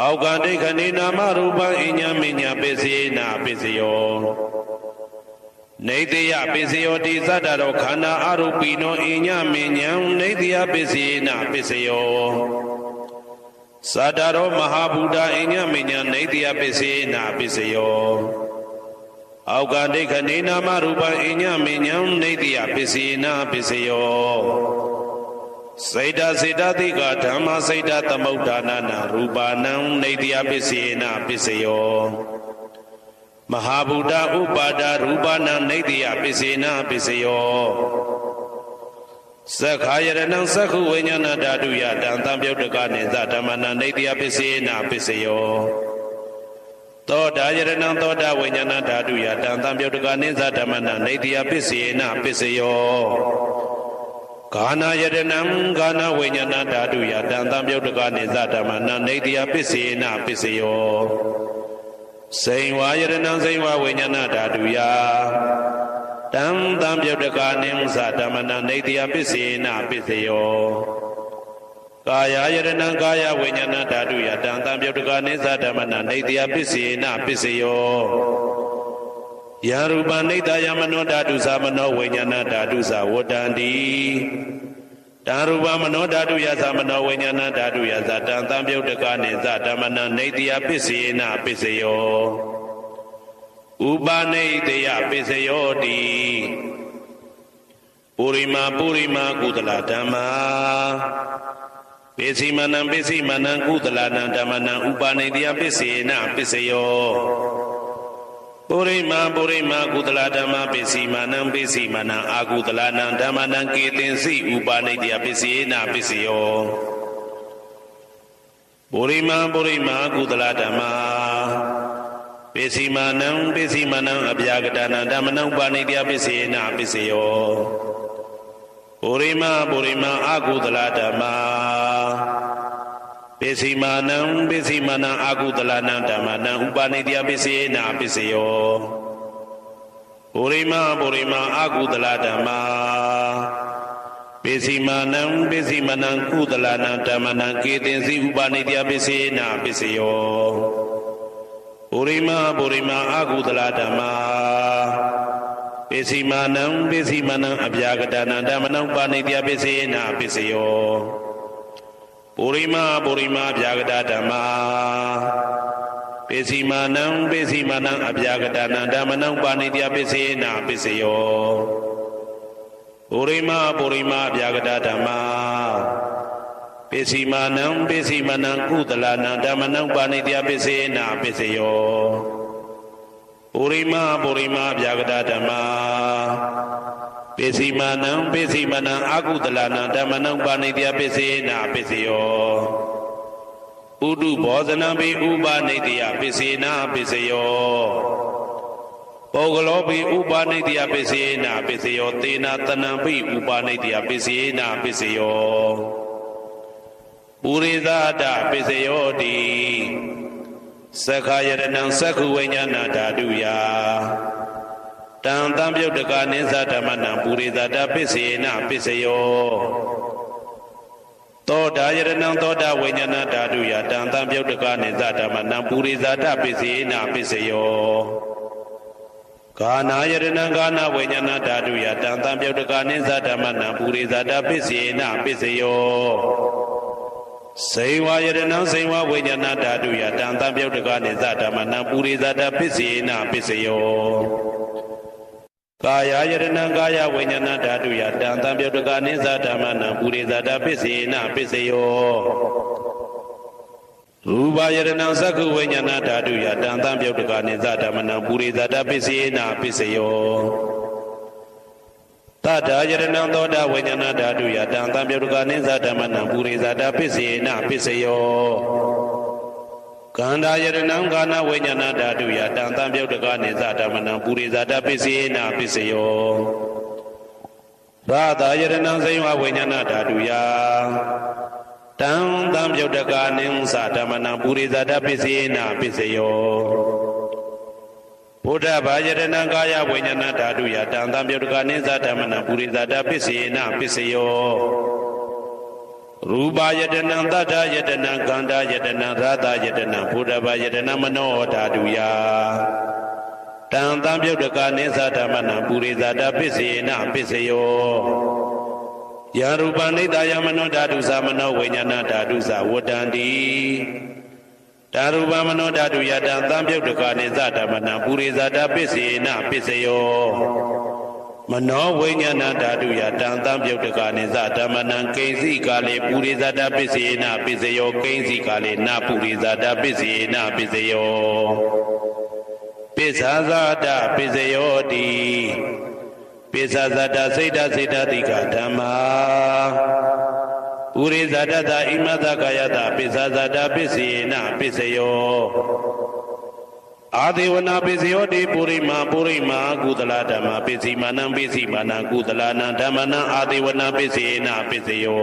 Speaker 1: အောက်ကဒိဋ္ဌနေနာမရူပံအညမညပိစေနပိစယောနေတယပိစယောတိသတ္တရောခန္ဓာအရူပိနောအညမညံနေတယပိစေနပိစယောသတ္တရောမဟာဗုဒ္ဓအညမညံနေတယပိစေနပိစယော အောက်ကဒိဋ္ဌနေနာမရူပံအိညာမေညံနေတိယပစ္စယေနပစ္စယောစေတစေတတိကဓမ္မစေတသမုဋ္ဌာနာနာရူပနံနေတိယပစ္စယေနပစ္စယောမဟာဗုဒ္ဓဥပါဒရူပနံနေတိယပစ္စယေနပစ္စယောသက္ခာယရဏံသက္ခုဝိညာဏဓာတုယတံသံပြုတ်တကနေသဓမ္မနံနေတိယပစ္စယေနပစ္စယောသောတာယရဏံသောတာဝိညာဏဓာတုယတံသံပြုတ်တကနေသဓမ္မနံနေတိယပစ္စယေနပစ္စယောကာနာယရဏံကာနာဝိညာဏဓာတုယတံသံပြုတ်တကနေသဓမ္မနံနေတိယပစ္စယေနပစ္စယောစိန်ဝါယရဏံစိန်ဝါဝိညာဏဓာတုယတံသံပြုတ်တကနေသဓမ္မနံနေတိယပစ္စယေနပစ္စယောကာယယရဏံကာယဝိညာဏဓာတုယတံသံပြုတ်တကနေသဓမ္မနံနေတိယပစ္စယေနပစ္စယောယရူပနိတယမနောဓာတုသမနောဝိညာဏဓာတုသဝတ္တန္တိတံရူပမနောဓာတုယသမနောဝိညာဏဓာတုယသတံသံပြုတ်တကနေသဓမ္မနံနေတိယပစ္စယေနပစ္စယောဥပနိတယပစ္စယောတိပုရိမာကုသလဓမ္မာပိစိမနံကုသလနံဓမ္မနံဥပနိတယပစ္စယေနပစ္စယောပုရိမာကုသလဓမ္မပိစိမနံအာကုသလနံဓမ္မနံကေတင်စီဥပနိတယပစ္စယေနပစ္စယောပုရိမာကုသလဓမ္မာပိစိမနံအဗျာကတနံဓမ္မနံဥပနိတယပစ္စယေနပစ္စယောပုရိမာအာကုသလဓမ္မာပိစိမနံအာကုသလနံဓမ္မနံဥပနိတယပစ္စယေနပစ္စယောပုရိမာအာကုသလဓမ္မာပိစိမနံကုသလနံဓမ္မနံကေတင်စီဥပနိတယပစ္စယေနပစ္စယောပုရိမာအာကုသလဓမ္မာပိစိမနံအဗျာကတနံဓမ္မနံဥပနိတယပစ္စယေနပစ္စယောပုရိမာဗျာကတဓမ္မာပိစိမနံအဗျာကတနံဓမ္မနံဥပနိတယပစ္စယေနပစ္စယောပုရိမာဗျာကတဓမ္မာပိစိမနံကုသလနံဓမ္မနံဥပနိတယပစ္စယေနပစ္စယောပုရိမာဗျာကတဓမ္မာပိစိမနံအာကုသလနံဓမ္မနံဥပနိတယပစ္စယေနပစ္စယောဥဒုဘောဇနံပိဥပနိတယပစ္စယေနပစ္စယောပုဂ္ဂလောပိဥပနိတယပစ္စယေနပစ္စယောသေနတနံပိဥပနိတယပစ္စယေနပစ္စယောပုရိသတပစ္စယောတိသက္ခာယရဏံသက္ခုဝိညာဏဓာတုယတံသံပြုတ်တကနေသဓမ္မနံပုရိသတပစ္စယေနပစ္စယောသောတာယရဏံသောတာဝိညာဏဓာတုယတံသံပြုတ်တကနေသဓမ္မနံပုရိသတပစ္စယေနပစ္စယောကာနာယရဏံကာနာဝိညာဏဓာတုယတံသံပြုတ်တကနေသဓမ္မနံပုရိသတပစ္စယေနပစ္စယောစေဝါယရဏံစေဝါဝိညာဏဓာတုယတံသံပြုတ်တကနေသဓမ္မနံပုရိသတပစ္စယေနပစ္စယောကာယယရဏံကာယဝိညာဏဓာတုယတံသံပြုတ်တကနေသဓမ္မနံပုရိသတပစ္စယေနပစ္စယောရူပယရဏံသက္ခုဝိညာဏဓာတုယတံသံပြုတ်တကနေသဓမ္မနံပုရိသတပစ္စယေနပစ္စယောသတ္တယရဏံသောတာဝိညာဏဓာတုယတံသံပြုတ်တကနေသဓမ္မနံပုရိသတပစ္စယေနပစ္စယောကန္တာယရဏံကာနဝိညာဏဓာတုယတံသံပြုတ်တကနေသဓမ္မနံပုရိသတပစ္စယေနပစ္စယောရာသာယရဏံစိဝဝိညာဏဓာတုယတံသံပြုတ်တကနေသဓမ္မနံပုရိသတပစ္စယေနပစ္စယောဘုဒ္ဓဘာယရဏံကာယဝိညာဏဓာတုယတံသံပြုတ်တကနေသဓမ္မနံပုရိသတပစ္စယေနပစ္စယောရူပယတနံသတ္တယတနံကန္တာယတနံရာသယတနံဘုဒ္ဓဘာယတနံမနောဓာတုယတံသံပြုတ်တကနေသဓမ္မနံပုရိသတပစ္စယေနပစ္စယောယရူပနိတယမနောဓာတုသမနောဝိညာဏဓာတုသဝတ္တန္တိ ဓာရူပမနောဓာတုယတံသံပြုတ်တကာနိသဓမ္မနံပုရိဇာတပစ္စေနပစ္စယောမနောဝိညာဏဓာတုယတံသံပြုတ်တကာနိသဓမ္မနံကိဉ္စီကာလေပုရိဇာတပစ္စေနပစ္စယောကိဉ္စီကာလေနပုရိဇာတပစ္စေနပစ္စယောပိစ္ဆာဇာတပစ္စယောတိပိစ္ဆာဇာတစိတ်တစိတ်တတိကဓမ္မာပုရိဇာတတဣမတကာယတပိစ္ဆာဇာတပစ္စေနပစ္စယောအာဒေဝနာပစ္စယောတိပုရိမာကုသလဓမ္မာပစ္စည်းမာနံပစ္စည်းမာနံကုသလနံဓမ္မနံအာဒေဝနာပစ္စေနပစ္စယော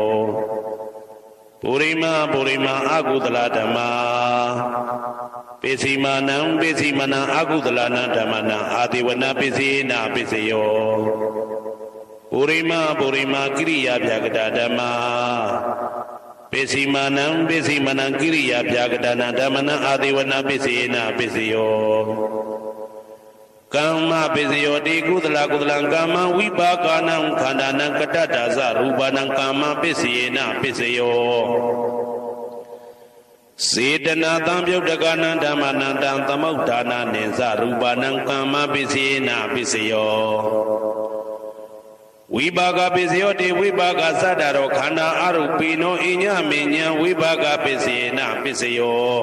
Speaker 1: ပုရိမာအကုသလဓမ္မာပစ္စည်းမာနံပစ္စည်းမာနံအကုသလနံဓမ္မနံအာဒေဝနာပစ္စေနပစ္စယောပုရိမာကိရိယာပြကတဓမ္မာပစ္စည်းမာနံကိရိယာပြကတနာဓမ္မနံအာဒေဝနာပစ္စေနပစ္စယောကမ္မပစ္စယောတိကုသလကမ္မဝိပါကနံခန္ဓာနံကတ္တဒါဇရူပနံကမ္မပစ္စေနပစ္စယောစေတနာသံပြုတ်တကနံဓမ္မနံတံသမုဋ္ဌာနာနိဇရူပနံကမ္မပစ္စေနပစ္စယောဝိပါကပစ္စယောတိဝိပါကသတ္တရောခန္ဓာအရုပိနောအညမေညံဝိပါကပစ္စေနပစ္စယော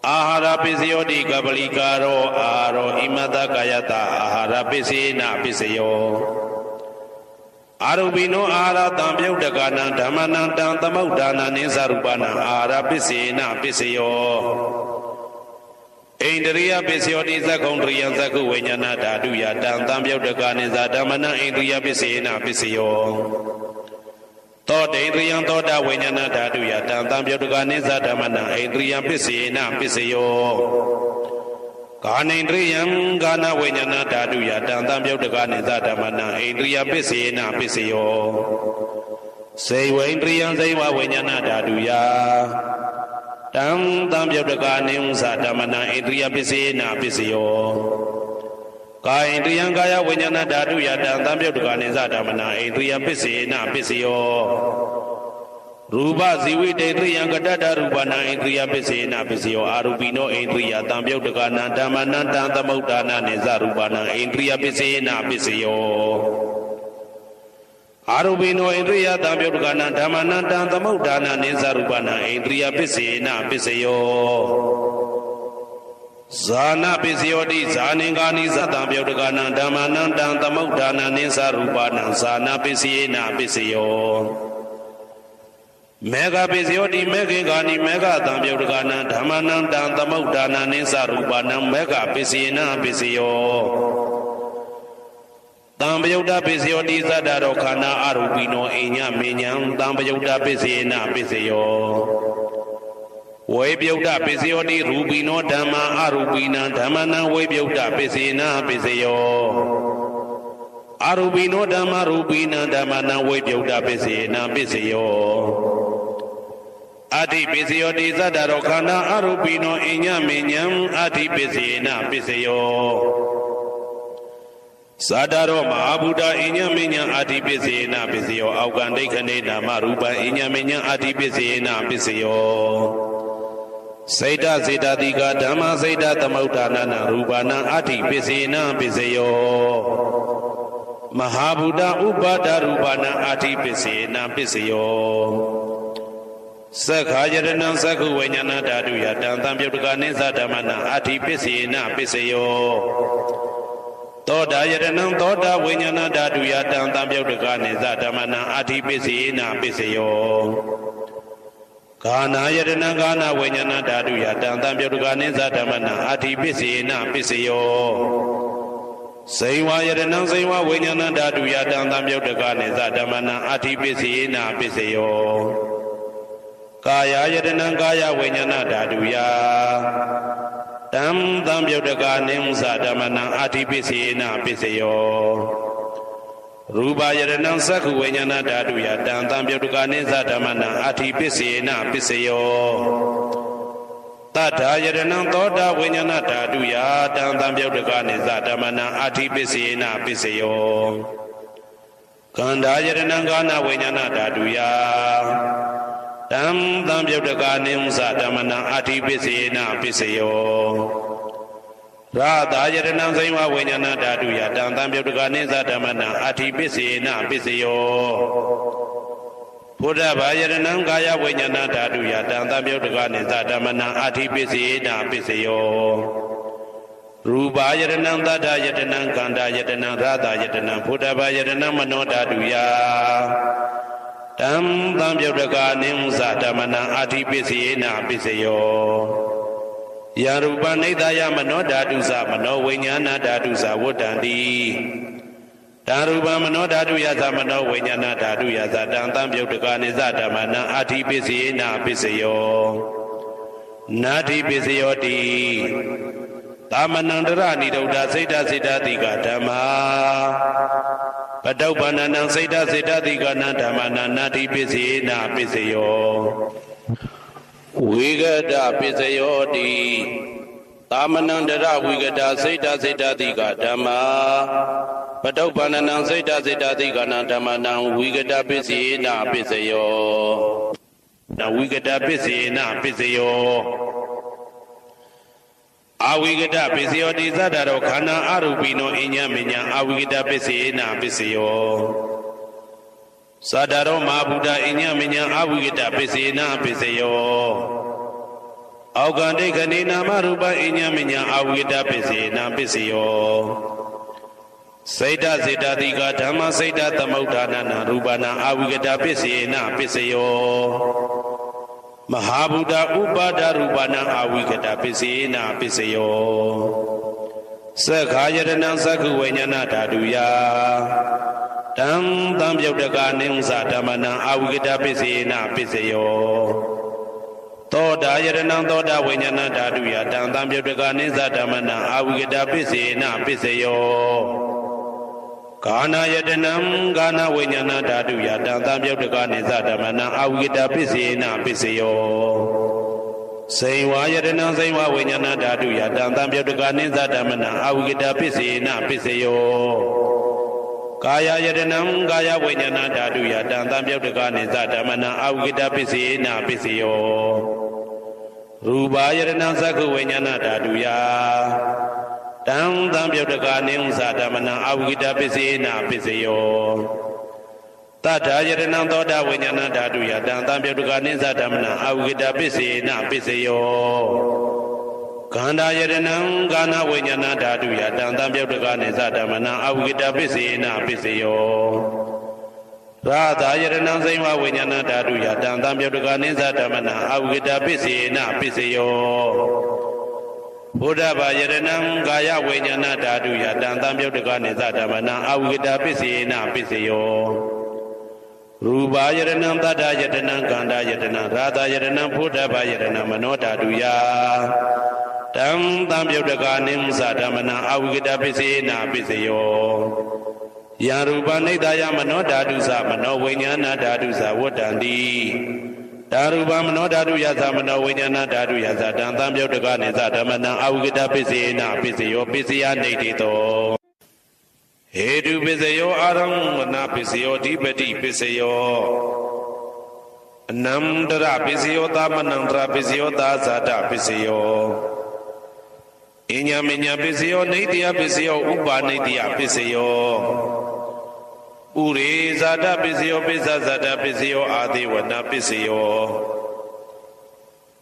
Speaker 1: အာဟာရပစ္စယောတိကပလိကာရောအာရောဣမတကာယတအာဟာရပစ္စေနပစ္စယောအာရုပိနောအာဟာရတံပြုတ်တကနံဓမ္မနံတံသမုဋ္ဌာနာနိသရူပနံအာဟာရပစ္စေနပစ္စယောဣန္ဒရိယပစ္စယောတိသက္ကုံတရိယသက္ကုဝိညာဏဓာတုယတံသံပြုတ်တကနိသဓမ္မနံဣန္ဒရိယပစ္စေနပစ္စယောသောတေန္ဒရိယသောတဝိညာဏဓာတုယတံသံပြုတ်တကနိသဓမ္မနံဣန္ဒရိယပစ္စေနပစ္စယောကာနိန္ဒရိယကာနဝိညာဏဓာတုယတံသံပြုတ်တကနိသဓမ္မနံဣန္ဒရိယပစ္စေနပစ္စယောစေဝိန္ဒရိယစေဝဝိညာဏဓာတုယတံသံပြုတ်တကနိဥ္စဓမ္မနံဣန္ဒရိယပစ္စေနပစ္စယောကာယန္တယံကာယဝိညာဏဓာတုယတံသံပြုတ်တကနိသဓမ္မနံဣန္ဒရိယပစ္စေနပစ္စယောရူပဇီဝိတေန္ဒရိယံကတ္တရူပနံဣန္ဒရိယပစ္စေနပစ္စယောအာရူပိနောဣန္ဒရိယသံပြုတ်တကနံဓမ္မနံတံသမုဋ္ဌာနာနိသရူပနံဣန္ဒရိယပစ္စေနပစ္စယောအာရုပိနောဣန္ဒရိယသံပြုတ်တကနံဓမ္မနံတံသမုဋ္ဌာနာနိသရူပနံဣန္ဒရိယပစ္စေနပစ္စယောဇာနာပစ္စယောတိဇာနင်္ဂာနိသတံပြုတ်တကနံဓမ္မနံတံသမုဋ္ဌာနာနိသရူပနံဇာနာပစ္စေနပစ္စယောမေဃပစ္စယောတိမေခေဂာနိမေဃသံပြုတ်တကနံဓမ္မနံတံသမုဋ္ဌာနာနိသရူပနံမေဃပစ္စေနပစ္စယောတံပယုတ်တပစ္စယောတိသတ္တရောခန္ဓာအရူပိနောအိညမေညံတံပယုတ်တပစ္စေနပစ္စယောဝေပယုတ်တပစ္စယောတိရူပိနောဓမ္မာအရူပိနံဓမ္မနံဝေပယုတ်တပစ္စေနပစ္စယောအရူပိနောဓမ္မာရူပိနံဓမ္မနံဝေပယုတ်တပစ္စေနပစ္စယောအဋ္ဌိပစ္စယောတိသတ္တရောခန္ဓာအရူပိနောအိညမေညံအဋ္ဌိပစ္စေနပစ္စယောသာတရောမဟာဗုဒ္ဓအိညမေညံအာတိပစ္စေနပစ္စယောအောက်ကံဒိဋ္ဌနေနာမရူပံအိညမေညံအာတိပစ္စေနပစ္စယောစေတစေတတိကဓမ္မစေတသမုဋ္ဌာနာနာရူပနာအာတိပစ္စေနပစ္စယောမဟာဗုဒ္ဓဥပါဒရူပနာအာတိပစ္စေနပစ္စယောသက္ခာယတနံသက္ခုဝိညာဏဓာတုယတံသံပြုတ်တကနိသဓမ္မနာအာတိပစ္စေနပစ္စယောသောတာယတနံသောတာဝိညာဏဓာတုယတံသံပြုတ်တကနိသဓမ္မနံအာတိပစ္စေနပစ္စယောကာနာယတနံကာနာဝိညာဏဓာတုယတံသံပြုတ်တကနိသဓမ္မနံအာတိပစ္စေနပစ္စယောစေဝယတနံစေဝဝိညာဏဓာတုယတံသံပြုတ်တကနိသဓမ္မနံအာတိပစ္စေနပစ္စယောကာယယတနံကာယဝိညာဏဓာတုယတံသံပြုတ်တကနိဥ္စဓမ္မနံအာတိပစ္စေနပစ္စယောရူပယတနံသက္ခုဝိညာဏဓာတုယတံသံပြုတ်တကနိသဓမ္မနံအာတိပစ္စေနပစ္စယောတထာယတနံသောတာဝိညာဏဓာတုယတံသံပြုတ်တကနိသဓမ္မနံအာတိပစ္စေနပစ္စယောကန္ဓာယတနံကာနဝိညာဏဓာတုယ တံသံပြုတ်တကာနိဥ္စဓမ္မနံအာတိပစ္စေနပစ္စယောရာသာယတနံစိဝဝိညာဏဓာတုယတံသံပြုတ်တကာနိသဓမ္မနံအာတိပစ္စေနပစ္စယောဘုဒ္ဓဘာယတနံကာယဝိညာဏဓာတုယတံသံပြုတ်တကာနိသဓမ္မနံအာတိပစ္စေနပစ္စယောရူပယတနံသတ္တယတနံကန္တာယတနံရာသာယတနံဘုဒ္ဓဘာယတနံမနောဓာတုယတံသံပြုတ်တကာနိဥ္စဓမ္မနံအာတိပစ္စေနပစ္စယောယရူပနိဒာယမနောဓာတုသမနောဝိညာဏဓာတုသဝတ္တံတိဓာရူပမနောဓာတုယသမနောဝိညာဏဓာတုယသတံသံပြုတ်တကာနိသဓမ္မနံအာတိပစ္စေနပစ္စယောနာတိပစ္စယောတိသမနန္တရနိရုဒ္ဓစိတ်တစိတ္တတိကဓမ္မာပတုပ္ပန္နံစိတ်တစိတ္တတိကနံဓမ္မနံနာတိပစ္စေနပစ္စယောဝိဂဒပစ္စယောတိသမနန္တရဝိဂဒစိတ်တစိတ္တတိကဓမ္မာပတုပ္ပန္နံစိတ်တစိတ္တတိကနံဓမ္မနံဝိဂဒပစ္စေနပစ္စယောနဝိဂဒပစ္စေနပစ္စယောအဝိကတပစ္စယောတိသတ္တရောခန္ဓာအရူပိနောအညမညာအဝိကတပစ္စေနပစ္စယောသတ္တရောမဟာဗုဒ္ဓအညမညာအဝိကတပစ္စေနပစ္စယောအောကန္တိခဏိနာမရူပအညမညာအဝိကတပစ္စေနပစ္စယောစိတ်တစေတတိကဓမ္မစိတ်တသမုဋ္ဌာနနာရူပနာအဝိကတပစ္စေနပစ္စယောမဟာဗုဒ္ဓဥပါဒရူပနာအဝိကတပစ္စေနပစ္စယောသက္ခာယတနံသက္ခုဝိညာဏဓာတုယတံသံပြုတ်တကာနိဥ္စဓမ္မနံအဝိကတပစ္စေနပစ္စယောသောတာယတနံသောတာဝိညာဏဓာတုယတံသံပြုတ်တကာနိသဓမ္မနံအဝိကတပစ္စေနပစ္စယောကာနာယတနံကာနာဝိညာဏဓာတုယတံသံပြုတ်တကာနိသဓမ္မနံအဝိကတပစ္စေနပစ္စယောစိဝါယတနံစိဝဝိညာဏဓာတုယတံသံပြုတ်တကာနိသဓမ္မနံအဝိကတပစ္စေနပစ္စယောကာယယတနံကာယဝိညာဏဓာတုယတံသံပြုတ်တကာနိသဓမ္မနံအဝိကတပစ္စေနပစ္စယောရူပယတနံသက္ခုဝိညာဏဓာတုယတံသံပြုတ်တကာနိဥ္စဓမ္မနံအဝိကတပစ္စေနပစ္စယောတတ္ထာယတနံသောတာဝိညာဏဓာတုယတံသံပြုတ်တကာနိသဓမ္မနံအဝိကတပစ္စေနပစ္စယောခန္ဓာယတနံကာနဝိညာဏဓာတုယတံသံပြုတ်တကာနိသဓမ္မနံအဝိကတပစ္စေနပစ္စယောရာသာယတနံစိဝဝိညာဏဓာတုယတံသံပြုတ်တကာနိသဓမ္မနံအဝိကတပစ္စေနပစ္စယောဘုဒ္ဓဘာယတနံကာယဝိညာဏဓာတုယတံသံပြုတ်တကာနိသဓမ္မနံအဝိကတပစ္စေနပစ္စယောရူပယတနံတတ္တယတနံကန္တာယတနံရာသာယတနံဘုဒ္ဓဘာယတနံမနောဓာတုယတံသံပြုတ်တကာနိဥ္စဓမ္မနံအဝိကတပစ္စေနပစ္စယောယရူပနိဒာယမနောဓာတုသမနောဝိညာဏဓာတုသဝတ္တံတိဓာရူပမနောဓာတုယသမနောဝိညာဏဓာတုယသတံသံပြုတ်တကာနိသဓမ္မနံအဝိကတပစ္စေနပစ္စယောပစ္စယနေတိတောဟေတုပစ္စယောအာရမဏပစ္စယောဓိပတိပစ္စယောအနန္တရပစ္စယောသမနန္တရပစ္စယောသာဇာတပစ္စယောအညမညပစ္စယောနေတိယပစ္စယောဥပါနေတိယပစ္စယောဥရေဇာတပစ္စယောပိစ္ဆဇာတပစ္စယောအာသေဝနာပစ္စယော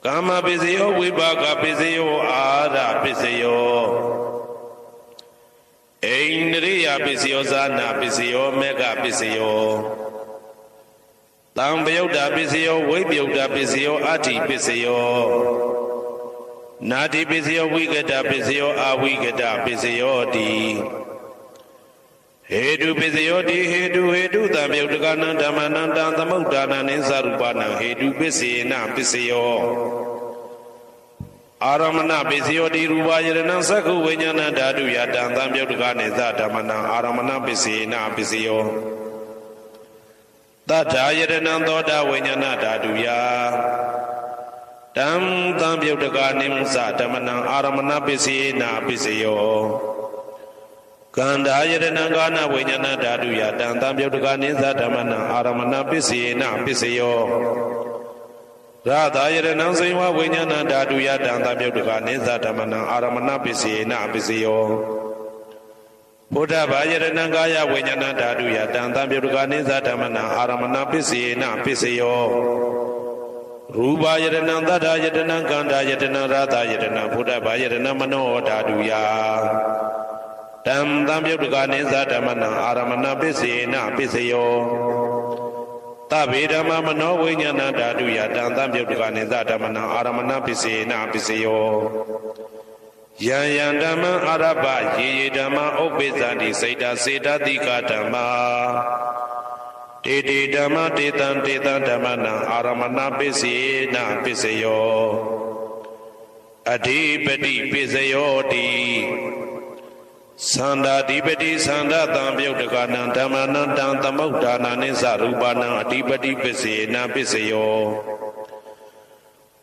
Speaker 1: ကာမပစ္စယောဝိပါကပစ္စယောအာရပစ္စယောအိန္ဒြိယပစ္စယောဇာနာပစ္စယောမေဃပစ္စယောတံပယုတ်တာပစ္စယောဝိပယုတ်တာပစ္စယောအဋ္ဌိပစ္စယောနာတိပစ္စယောဝိကတပစ္စယောအဝိကတပစ္စယောတိဟေတုပစ္စယောတိဟေတုသံပယုတ်တကနံဓမ္မနံတံသမုဋ္ဌာနံနိသရူပနံဟေတုပစ္စေနပစ္စယောအာရမဏပစ္စယောတိရူပယရဏံသက္ခုဝိညာဏဓာတုယတံသံပယုတ်တကနိသဓမ္မနံအာရမဏပစ္စေနပစ္စယောတတ္ထာယရဏံသောတာဝိညာဏဓာတုယတံသံပယုတ်တကနိမသဓမ္မနံအာရမဏပစ္စေနပစ္စယောကန္တာယတနံကာနဝိညာဏဓာတုယတံသံပယုတ်တကနိသဓမ္မနံအာရမဏပစ္စေနပစ္စယော ရာသာယရဏံစိဝဝိညာဏဓာတုယတံသပြုတ်တကနိသဓမ္မနံအာရမဏပစ္စေနပစ္စယောဘုဒ္ဓဘာယရဏံကာယဝိညာဏဓာတုယတံသပြုတ်တကနိသဓမ္မနံအာရမဏပစ္စေနပစ္စယောရူပယရဏံသတ္တယတနံကန္တာယတနံရာသာယတနံဘုဒ္ဓဘာယရဏံမနောဓာတုယတံသပြုတ်တကနိသဓမ္မနံအာရမဏပစ္စေနပစ္စယောသဗ္ဗေဓမ္မမနောဝိညာဏဓာတုယတံသပြုတ်တကနိသဓမ္မနံအာရမဏပစ္စေနပစ္စယောယံယံဓမ္မအာရပယေယေဓမ္မဥပ္ပိသတိစိတ်တစေတတိကဓမ္မတေတေဓမ္မတေတံတေတံဓမ္မနံအာရမဏပစ္စေနပစ္စယောအဓိပတိပစ္စယောတိသန္တာဓိပတိသန္တာတံပြုတ်တကနံဓမ္မနံတံသမုဋ္ဌာနာနိသရူပနံအဓိပတိပစ္စေနပစ္စယော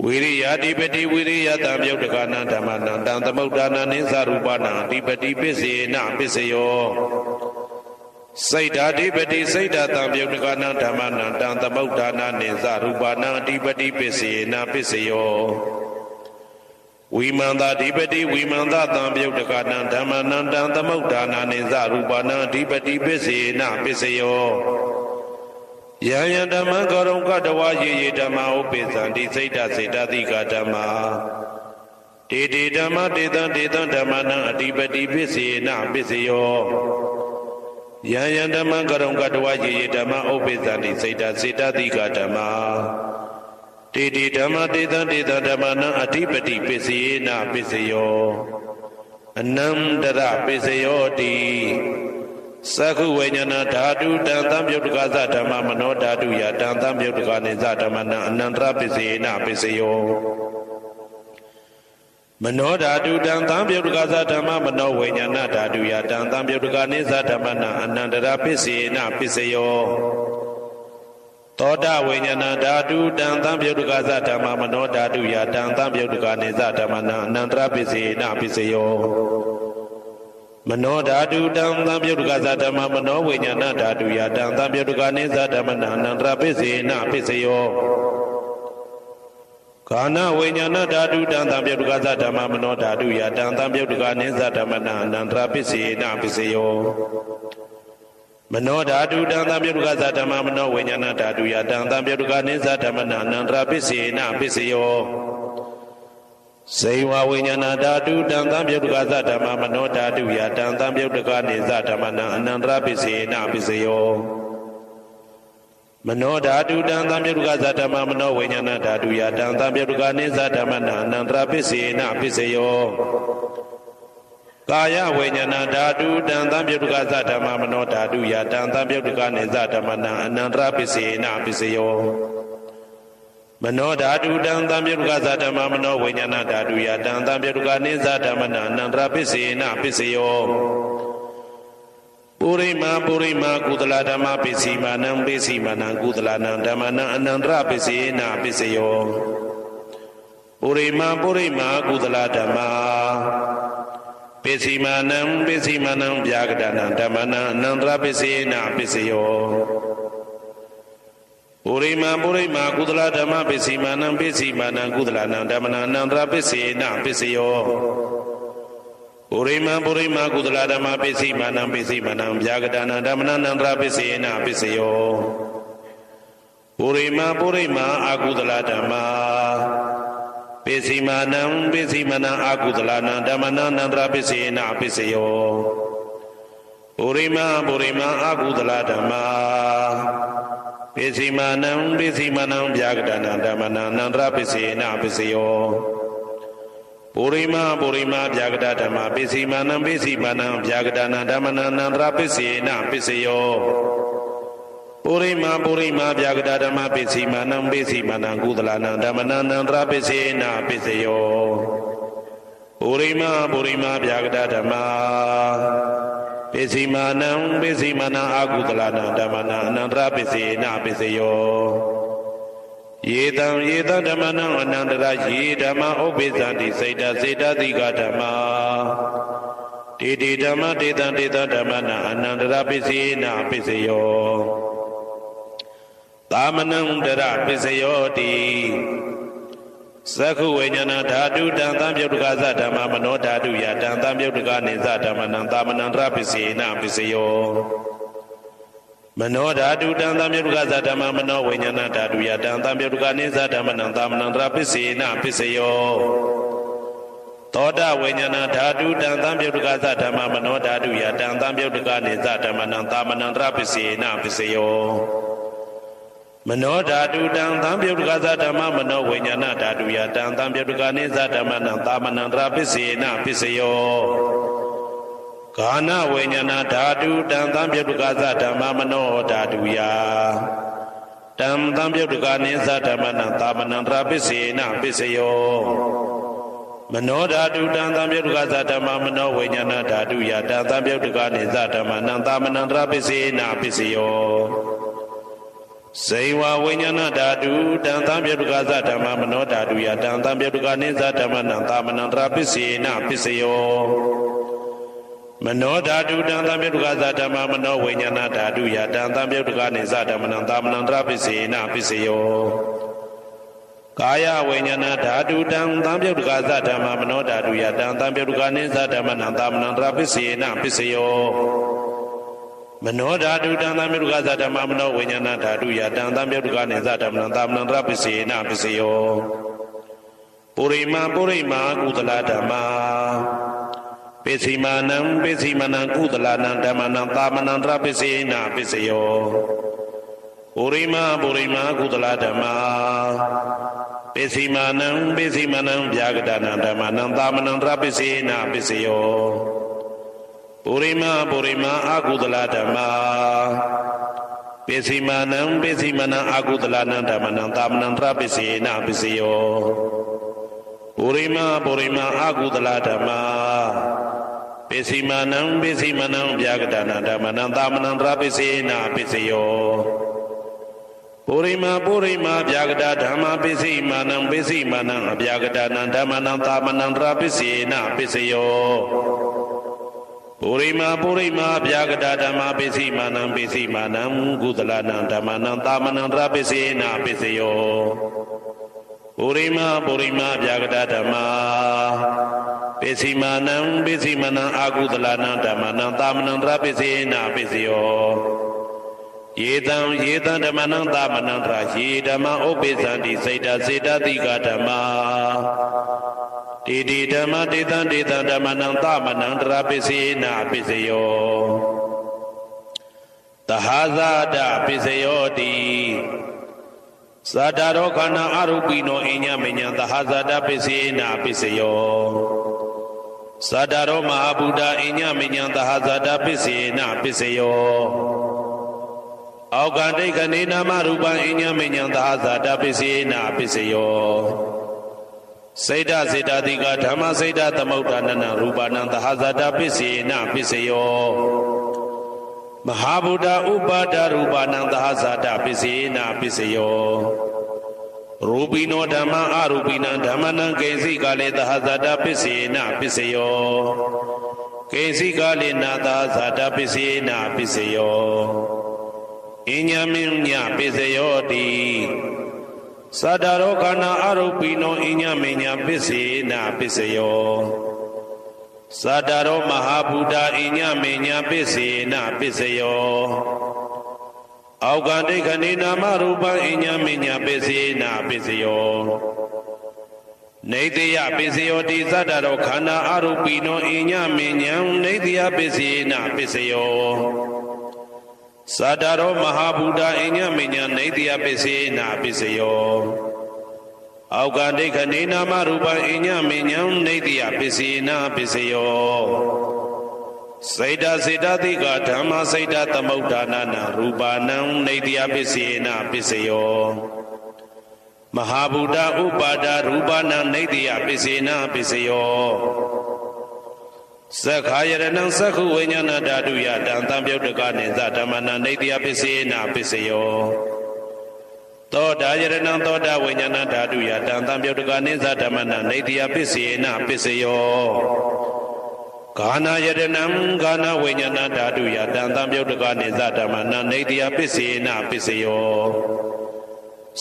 Speaker 1: ဝိရိယဓိပတိဝိရိယတံပြုတ်တကနံဓမ္မနံတံသမုဋ္ဌာနာနိသရူပနံအဓိပတိပစ္စေနပစ္စယောစိတ်ဓာဓိပတိစိတ်ဓာတံပြုတ်တကနံဓမ္မနံတံသမုဋ္ဌာနာနိသရူပနံအဓိပတိပစ္စေနပစ္စယောဝိမန္တာဓိပတိဝိမန္တတံပြုတ်တကနံဓမ္မနံတံသမုဋ္ဌာနာနိသရူပနံအဓိပတိပစ္စေနပစ္စယောယံယံဓမ္မကရုံကတဝယေယေဓမ္မဥပ္ပိသံတိစိတ်တစေတသိကဓမ္မတေတေဓမ္မတေတံတေတံဓမ္မနံအဓိပတိပစ္စေနပစ္စယောယံယံဓမ္မကရုံကတဝယေယေဓမ္မဥပ္ပိသံတိစိတ်တစေတသိကဓမ္မတေတေဓမ္မတေတံတေတံဓမ္မနံအဓိပတိပစ္စေနပစ္စယောအနန္တရပစ္စယောတိသက္ခုဝိညာဏဓာတုတံသံပြုတ်တကသဓမ္မမနောဓာတုယတံသံပြုတ်တကနိသဓမ္မနံအနန္တရပစ္စေနပစ္စယောမနောဓာတုတံသံပြုတ်တကသဓမ္မမနောဝိညာဏဓာတုယတံသံပြုတ်တကနိသဓမ္မနံအနန္တရပစ္စေနပစ္စယောသောတဝိညာဏဓာတုတံသံပြုတ်တကသဓမ္မမနောဓာတုယတံသံပြုတ်တကနိသဓမ္မနံအနန္တရပစ္စေနပစ္စယောမနောဓာတုတံသံပြုတ်တကသဓမ္မမနောဝိညာဏဓာတုယတံသံပြုတ်တကနိသဓမ္မနံအနန္တရပစ္စေနပစ္စယောကာနဝိညာဏဓာတုတံသံပြုတ်တကသဓမ္မမနောဓာတုယတံသံပြုတ်တကနိသဓမ္မနံအနန္တရပစ္စေနပစ္စယောမနောဓာတုတံသံပြုတ်တကသဓမ္မမနောဝိညာဏဓာတုယတံသံပြုတ်တကနိသဓမ္မနံအနန္တရပစ္စေနပစ္စယောစေဝဝိညာဏဓာတုတံသံပြုတ်တကသဓမ္မမနောဓာတုယတံသံပြုတ်တကနိသဓမ္မနံအနန္တရပစ္စေနပစ္စယောမနောဓာတုတံသံပြုတ်တကသဓမ္မမနောဝိညာဏဓာတုယတံသံပြုတ်တကနိသဓမ္မနံအနန္တရပစ္စေနပစ္စယောကာယဝိညာဏဓာတုတံသံပြုတ်တကသဓမ္မမနောဓာတုယတံသံပြုတ်တကနိသဓမ္မနံအနန္တရပစ္စေနပစ္စယောမနောဓာတုတံသံပြုတ်တကသဓမ္မမနောဝိညာဏဓာတုယတံသံပြုတ်တကနိသဓမ္မနံအနန္တရပစ္စေနပစ္စယောပုရိမာပုရိမာကုသလဓမ္မပစ္စည်းမာနံပစ္စည်းမာနံကုသလနံဓမ္မနံအနန္တရပစ္စေနပစ္စယောပုရိမာပုရိမာကုသလဓမ္မပစ္စည်းမာနံပစ္စည်းမာနံဗျာကတနံဓမ္မနံအနန္တရပစ္စေနပစ္စယောပုရိမာပုရိမာကုသလဓမ္မပစ္စည်းမာနံပစ္စည်းမာနံကုသလနံဓမ္မနံအနန္တရပစ္စေနပစ္စယောပုရိမာပုရိမာကုသလဓမ္မပစ္စည်းမာနံပစ္စည်းမာနံဗျာကတနံဓမ္မနံအနန္တရပစ္စေနပစ္စယောပုရိမာပုရိမာအကုသလဓမ္မပစ္စည်းမာနံပစ္စည်းမာနံအကုသလနံဓမ္မနံအနန္တရပစ္စေနပစ္စယောပုရိမာပုရိမာအကုသလဓမ္မပစ္စည်းမာနံပစ္စည်းမာနံဗျာကတနံဓမ္မနံအနန္တရပစ္စေနပစ္စယောပုရိမာပုရိမာဗျာကတဓမ္မပစ္စည်းမာနံပစ္စည်းမာနံဗျာကတနံဓမ္မနံအနန္တရပစ္စေနပစ္စယောပုရိမာပုရိမာဗျာကတဓမ္မပစ္စည်းမာနံပစ္စည်းမာနံကုသလနံဓမ္မနံအနန္တရပစ္စေနပစ္စယောပုရိမာပုရိမာဗျာကတဓမ္မပစ္စည်းမာနံပစ္စည်းမာနံအကုသလနံဓမ္မနံအနန္တရပစ္စေနပစ္စယောယေတံယေတံဓမ္မနံအနန္တရယေဓမ္မဥပ္ပိသန္တိစိတ်တစေတသိကဓမ္မတေတေဓမ္မတေတံတေတံဓမ္မနံအနန္တရပစ္စေနပစ္စယောသာမနံတရပစ္စယောတိ သက္ခုဝိညာဏဓာတုတံသံပြုတ်တကသဓမ္မမနောဓာတုယတံသံပြုတ်တကနေသဓမ္မနံသာမဏံတရပစ္စေနပစ္စယောမနောဓာတုတံသံပြုတ်တကသဓမ္မမနောဝိညာဏဓာတုယတံသံပြုတ်တကနေသဓမ္မနံသာမဏံတရပစ္စေနပစ္စယောသောတဝိညာဏဓာတုတံသံပြုတ်တကသဓမ္မမနောဓာတုယတံသံပြုတ်တကနေသဓမ္မနံသာမဏံတရပစ္စေနပစ္စယောမနောဓာတုတံသံပြုတ်တကသဓမ္မမနောဝိညာဏဓာတုယတံသံပြုတ်တကနေသဓမ္မနံသာမဏံတရပစ္စေနပစ္စယောဂာနဝိညာဏဓာတုတံသံပြုတ်တကသဓမ္မမနောဓာတုယတံသံပြုတ်တကနေသဓမ္မနံသာမဏံတရပစ္စေနပစ္စယောမနောဓာတုတံသံပြုတ်တကသဓမ္မမနောဝိညာဏဓာတုယတံသံပြုတ်တကနေသဓမ္မနံသာမဏံတရပစ္စေနပစ္စယောဇေဝဝိညာဏဓာတုတံသံပြုတ်တကသဓမ္မမနောဓာတုယတံသံပြုတ်တကနေသဓမ္မနံသာမဏံတရပစ္စေနပစ္စယောမနောဓာတုတံသံပြုတ်တကသဓမ္မမနောဝိညာဏဓာတုယတံသံပြုတ်တကနေသဓမ္မနံသာမဏံတရပစ္စေနပစ္စယောကာယဝိညာဏဓာတုတံသံပြုတ်တကသဓမ္မမနောဓာတုယတံသံပြုတ်တကနေသဓမ္မနံသာမဏံတရပစ္စေနပစ္စယောမနောဓာတုတံသံပြုတ်တကသဓမ္မမနောဝိညာဏဓာတုယတံသံပြုတ်တကနေသဓမ္မနံသာမဏံတရပစ္စေနပစ္စယောပုရိမာကုသလဓမ္မာပိစိမာနံကုသလနံဓမ္မနံသာမဏံတရပစ္စေနပစ္စယောပုရိမာကုသလဓမ္မာပိစိမာနံဗျာဂဒနံဓမ္မနံသာမဏံတရပစ္စေနပစ္စယောပုရိမာအာကုသလဓမ္မာပိစိမာနံအာကုသလနံဓမ္မနံသာမဏံတရပစ္စေနပစ္စယောပုရိမာအာကုသလဓမ္မာပိစိမာနံဗျာဂဒနံဓမ္မနံသာမဏံတရပစ္စေနပစ္စယောပုရိမာဗျာဂဒဓမ္မာပိစိမာနံအဗျာဂဒနံဓမ္မနံသာမဏံတရပစ္စေနပစ္စယောပုရိမာဗျာဂဒဓမ္မာပိစိမာနံကုသလနံဓမ္မနံသာမဏံတရပစ္စေနပစ္စယောပုရိမာဗျာဂဒဓမ္မာပိစိမာနံအာကုသလနံဓမ္မနံသာမဏံတရပစ္စေနပစ္စယောယေတံဓမ္မနံသာမဏံတရယေဓမ္မဥပ္ပိသန္တိစေတတိကဓမ္မာတေဓမ္မတေတံဓမ္မနံသာမဏံတရပစ္စေနပစ္စယောသဟာဇာတပစ္စယောတိသတ္တရောခန္ဓာအရုပိနောအညမညံသဟာဇာတပစ္စေနပစ္စယောသတ္တရောမဟာဗုဒ္ဓအညမညံသဟာဇာတပစ္စေနပစ္စယောအောက်ကဒိဋ္ဌနေနာမရူပံအညမညံသဟာဇာတပစ္စေနပစ္စယောစေတတိကဓမ္မစေတသမုဋ္ဌာနနရူပနံသဟာဇာတပစ္စေနပစ္စယောမဟာဗုဒ္ဓဥပါဒရူပနံသဟာဇာတပစ္စေနပစ္စယောရူပိနောဓမ္မအရူပိနံဓမ္မနံကေစီကာလေသဟာဇာတပစ္စေနပစ္စယောကေစီကာလေနာသဟာဇာတပစ္စေနပစ္စယောအညမညပစ္စယောတိသတ္တရောခန္ဓာအရုပိနောအညမညပစ္စေနပစ္စယောသတ္တရောမဟာဗုဒ္ဓအညမညပစ္စေနပစ္စယောအောက်ကဒိဋ္ဌနေနာမရူပံအညမညပစ္စေနပစ္စယောနေတယပစ္စယောတိသတ္တရောခန္ဓာအရုပိနောအညမညံနေတယပစ္စေနပစ္စယောသတ္တရောမဟာဗုဒ္ဓအညမညံနေတယပစ္စေနပစ္စယောအောက်ကဒိဋ္ဌနေနာမရူပံအညမညံနေတယပစ္စေနပစ္စယောစေတတိကဓမ္မစေတသမုဋ္ဌာနနရူပနံနေတယပစ္စေနပစ္စယောမဟာဗုဒ္ဓဥပါဒရူပနံနေတယပစ္စေနပစ္စယောသက္ခာယရဏံသက္ခုဝိညာဏဓာတုယတံသံပြုတ်တကနေသဓမ္မနံနေတယပစ္စေနပစ္စယောသောတာယရဏံသောတာဝိညာဏဓာတုယတံသံပြုတ်တကနေသဓမ္မနံနေတယပစ္စေနပစ္စယောဂာနာယရဏံဂာနာဝိညာဏဓာတုယတံသံပြုတ်တကနေသဓမ္မနံနေတယပစ္စေနပစ္စယော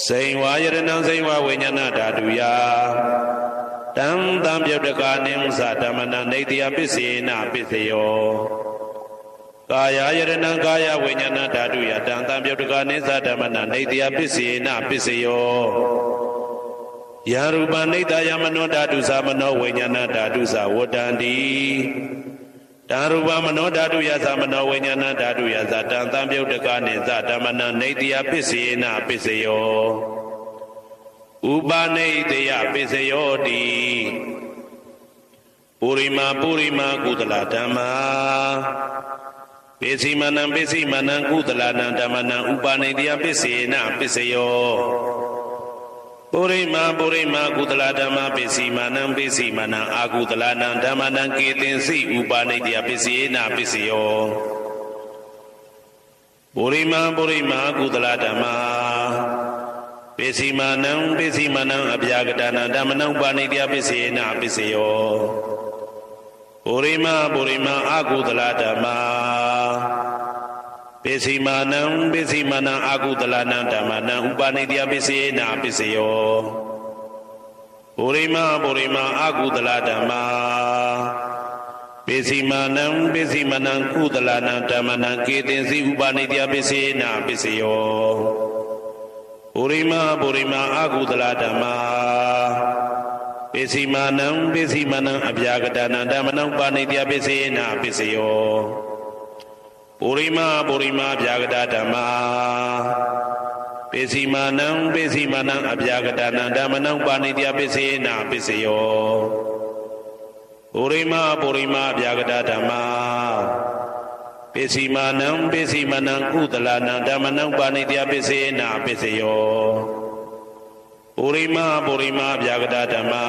Speaker 1: စိန်ဝါယရဏံစိန်ဝဝိညာဏဓာတုယတံတံပြုတ်တကာနိသဓမ္မနနေတယပစ္စေနပစ္စယောကာယယရဏံကာယဝိညာဏဓာတုယတံတံပြုတ်တကာနိသဓမ္မနနေတယပစ္စေနပစ္စယောယရူပနိတယမနောဓာတုသမနောဝိညာဏဓာတုသဝတ္တန္တိတံရူပမနောဓာတုယသမနောဝိညာဏဓာတုယသတံတံပြုတ်တကာနိသဓမ္မနနေတယပစ္စေနပစ္စယောဥပနိတယပစ္စယောတိပုရိမာကုသလဓမ္မာပိစီမနံကုသလနံဓမ္မနံဥပနိတယပစ္စေနပစ္စယောပုရိမာကုသလဓမ္မာပိစီမနံအာကုသလနံဓမ္မနံကေတင်စီဥပနိတယပစ္စေနပစ္စယောပုရိမာကုသလဓမ္မာပိစီမနံအပြာကတနာဓမ္မနံဥပနိတယပစ္စေနပစ္စယောပုရိမာအာကုသလဓမ္မာပိစီမနံအာကုသလနံဓမ္မနံဥပနိတယပစ္စေနပစ္စယောပုရိမာအာကုသလဓမ္မာပိစီမနံကုသလနံဓမ္မနံကေတင်စီဥပနိတယပစ္စေနပစ္စယောပုရိမာအာကုသလဓမ္မာပိစီမနံအပြာကတနာဓမ္မနံဥပနိတယပစ္စေနပစ္စယောပုရိမာအပြာကတဓမ္မာပိစီမနံအပြာကတနာဓမ္မနံဥပနိတယပစ္စေနပစ္စယောပုရိမာအပြာကတဓမ္မာပိစီမနံကုသလနံဓမ္မနံဥပနိတယပစ္စေနပစ္စယောပုရိမာအပြာကတဓမ္မာ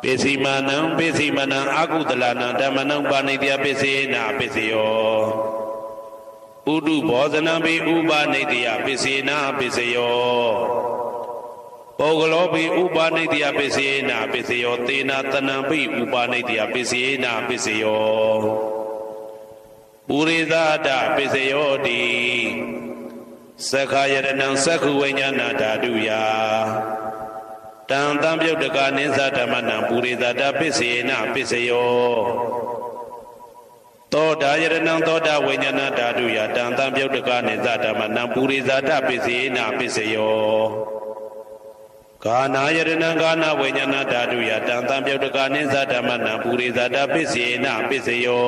Speaker 1: ပိစီမနံအာကုသလနံဓမ္မနံဥပနိတယပစ္စေနပစ္စယောဥဒုဘောဇနံပိဥပနိတယပစ္စေနပစ္စယောပုဂ္ဂလောပိဥပနိတယပစ္စေနပစ္စယောသေနတနံပိဥပနိတယပစ္စေနပစ္စယောပုရိသတပစ္စယောတိသက္ခာယရဏံသက္ခုဝိညာဏဓာတုယတံတံပြုတ်တကာနိသဓမ္မနံပုရိသတပစ္စေနပစ္စယောသောတာယရဏံသောတာဝိညာဏဓာတုယတံတံပြုတ်တကာနိသဓမ္မနံပုရိသတပစ္စေနပစ္စယောကာနာယရဏံကာနဝိညာဏဓာတုယတံတံပြုတ်တကာနိသဓမ္မနံပုရိသတပစ္စေနပစ္စယော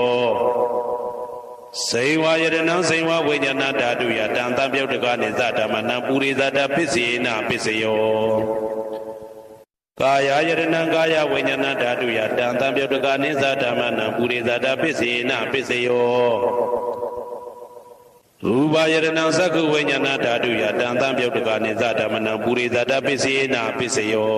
Speaker 1: စေဝယရဏံစေဝဝိညာဏဓာတုယတံတံပြုတ်တကာနိသဓမ္မနံပုရိသတပစ္စေနပစ္စယောကာယယရဏံကာယဝိညာဏဓာတုယတံတံပြုတ်တကာနိသဓမ္မနံပုရိသတပစ္စေနပစ္စယောရူပယရဏံသက္ခုဝိညာဏဓာတုယတံတံပြုတ်တကာနိသဓမ္မနံပုရိသတပစ္စေနပစ္စယော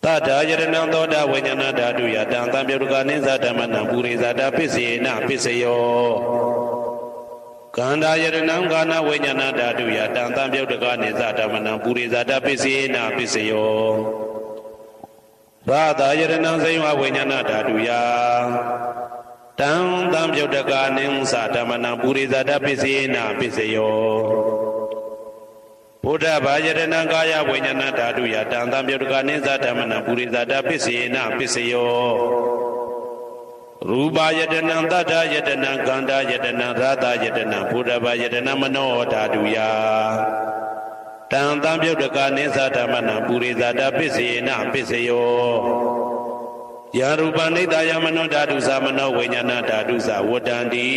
Speaker 1: တတ္ထာယရဏံသောတာဝိညာဏဓာတုယတံတံပြုတ်တကာနိသဓမ္မနံပုရိသတပစ္စေနပစ္စယောကန္တာယရဏံကာနဝိညာဏဓာတုယတံတံပြုတ်တကာနိသဓမ္မနံပုရိသတပစ္စေနပစ္စယောရာသယရဏံစေဝဝိညာဏဓာတုယတံတံပြုတ်တကာနိသဓမ္မနံပုရိသတပစ္စေနပစ္စယောဘုဒ္ဓဘာယရဏံကာယဝိညာဏဓာတုယတံတံပြုတ်တကာနိသဓမ္မနံပုရိသတပစ္စေနပစ္စယောရူပယတနံတတ္ထယတနံကန္တာယတနံရာသယတနံဘုဒ္ဓဘာယတနံမနောဓာတုယတံတံပြုတ်တကာနိသဓမ္မနံပုရိသတပစ္စေနပစ္စယောယရူပနိတယမနောဓာတုသမနောဝိညာဏဓာတုသဝတ္တန္တိ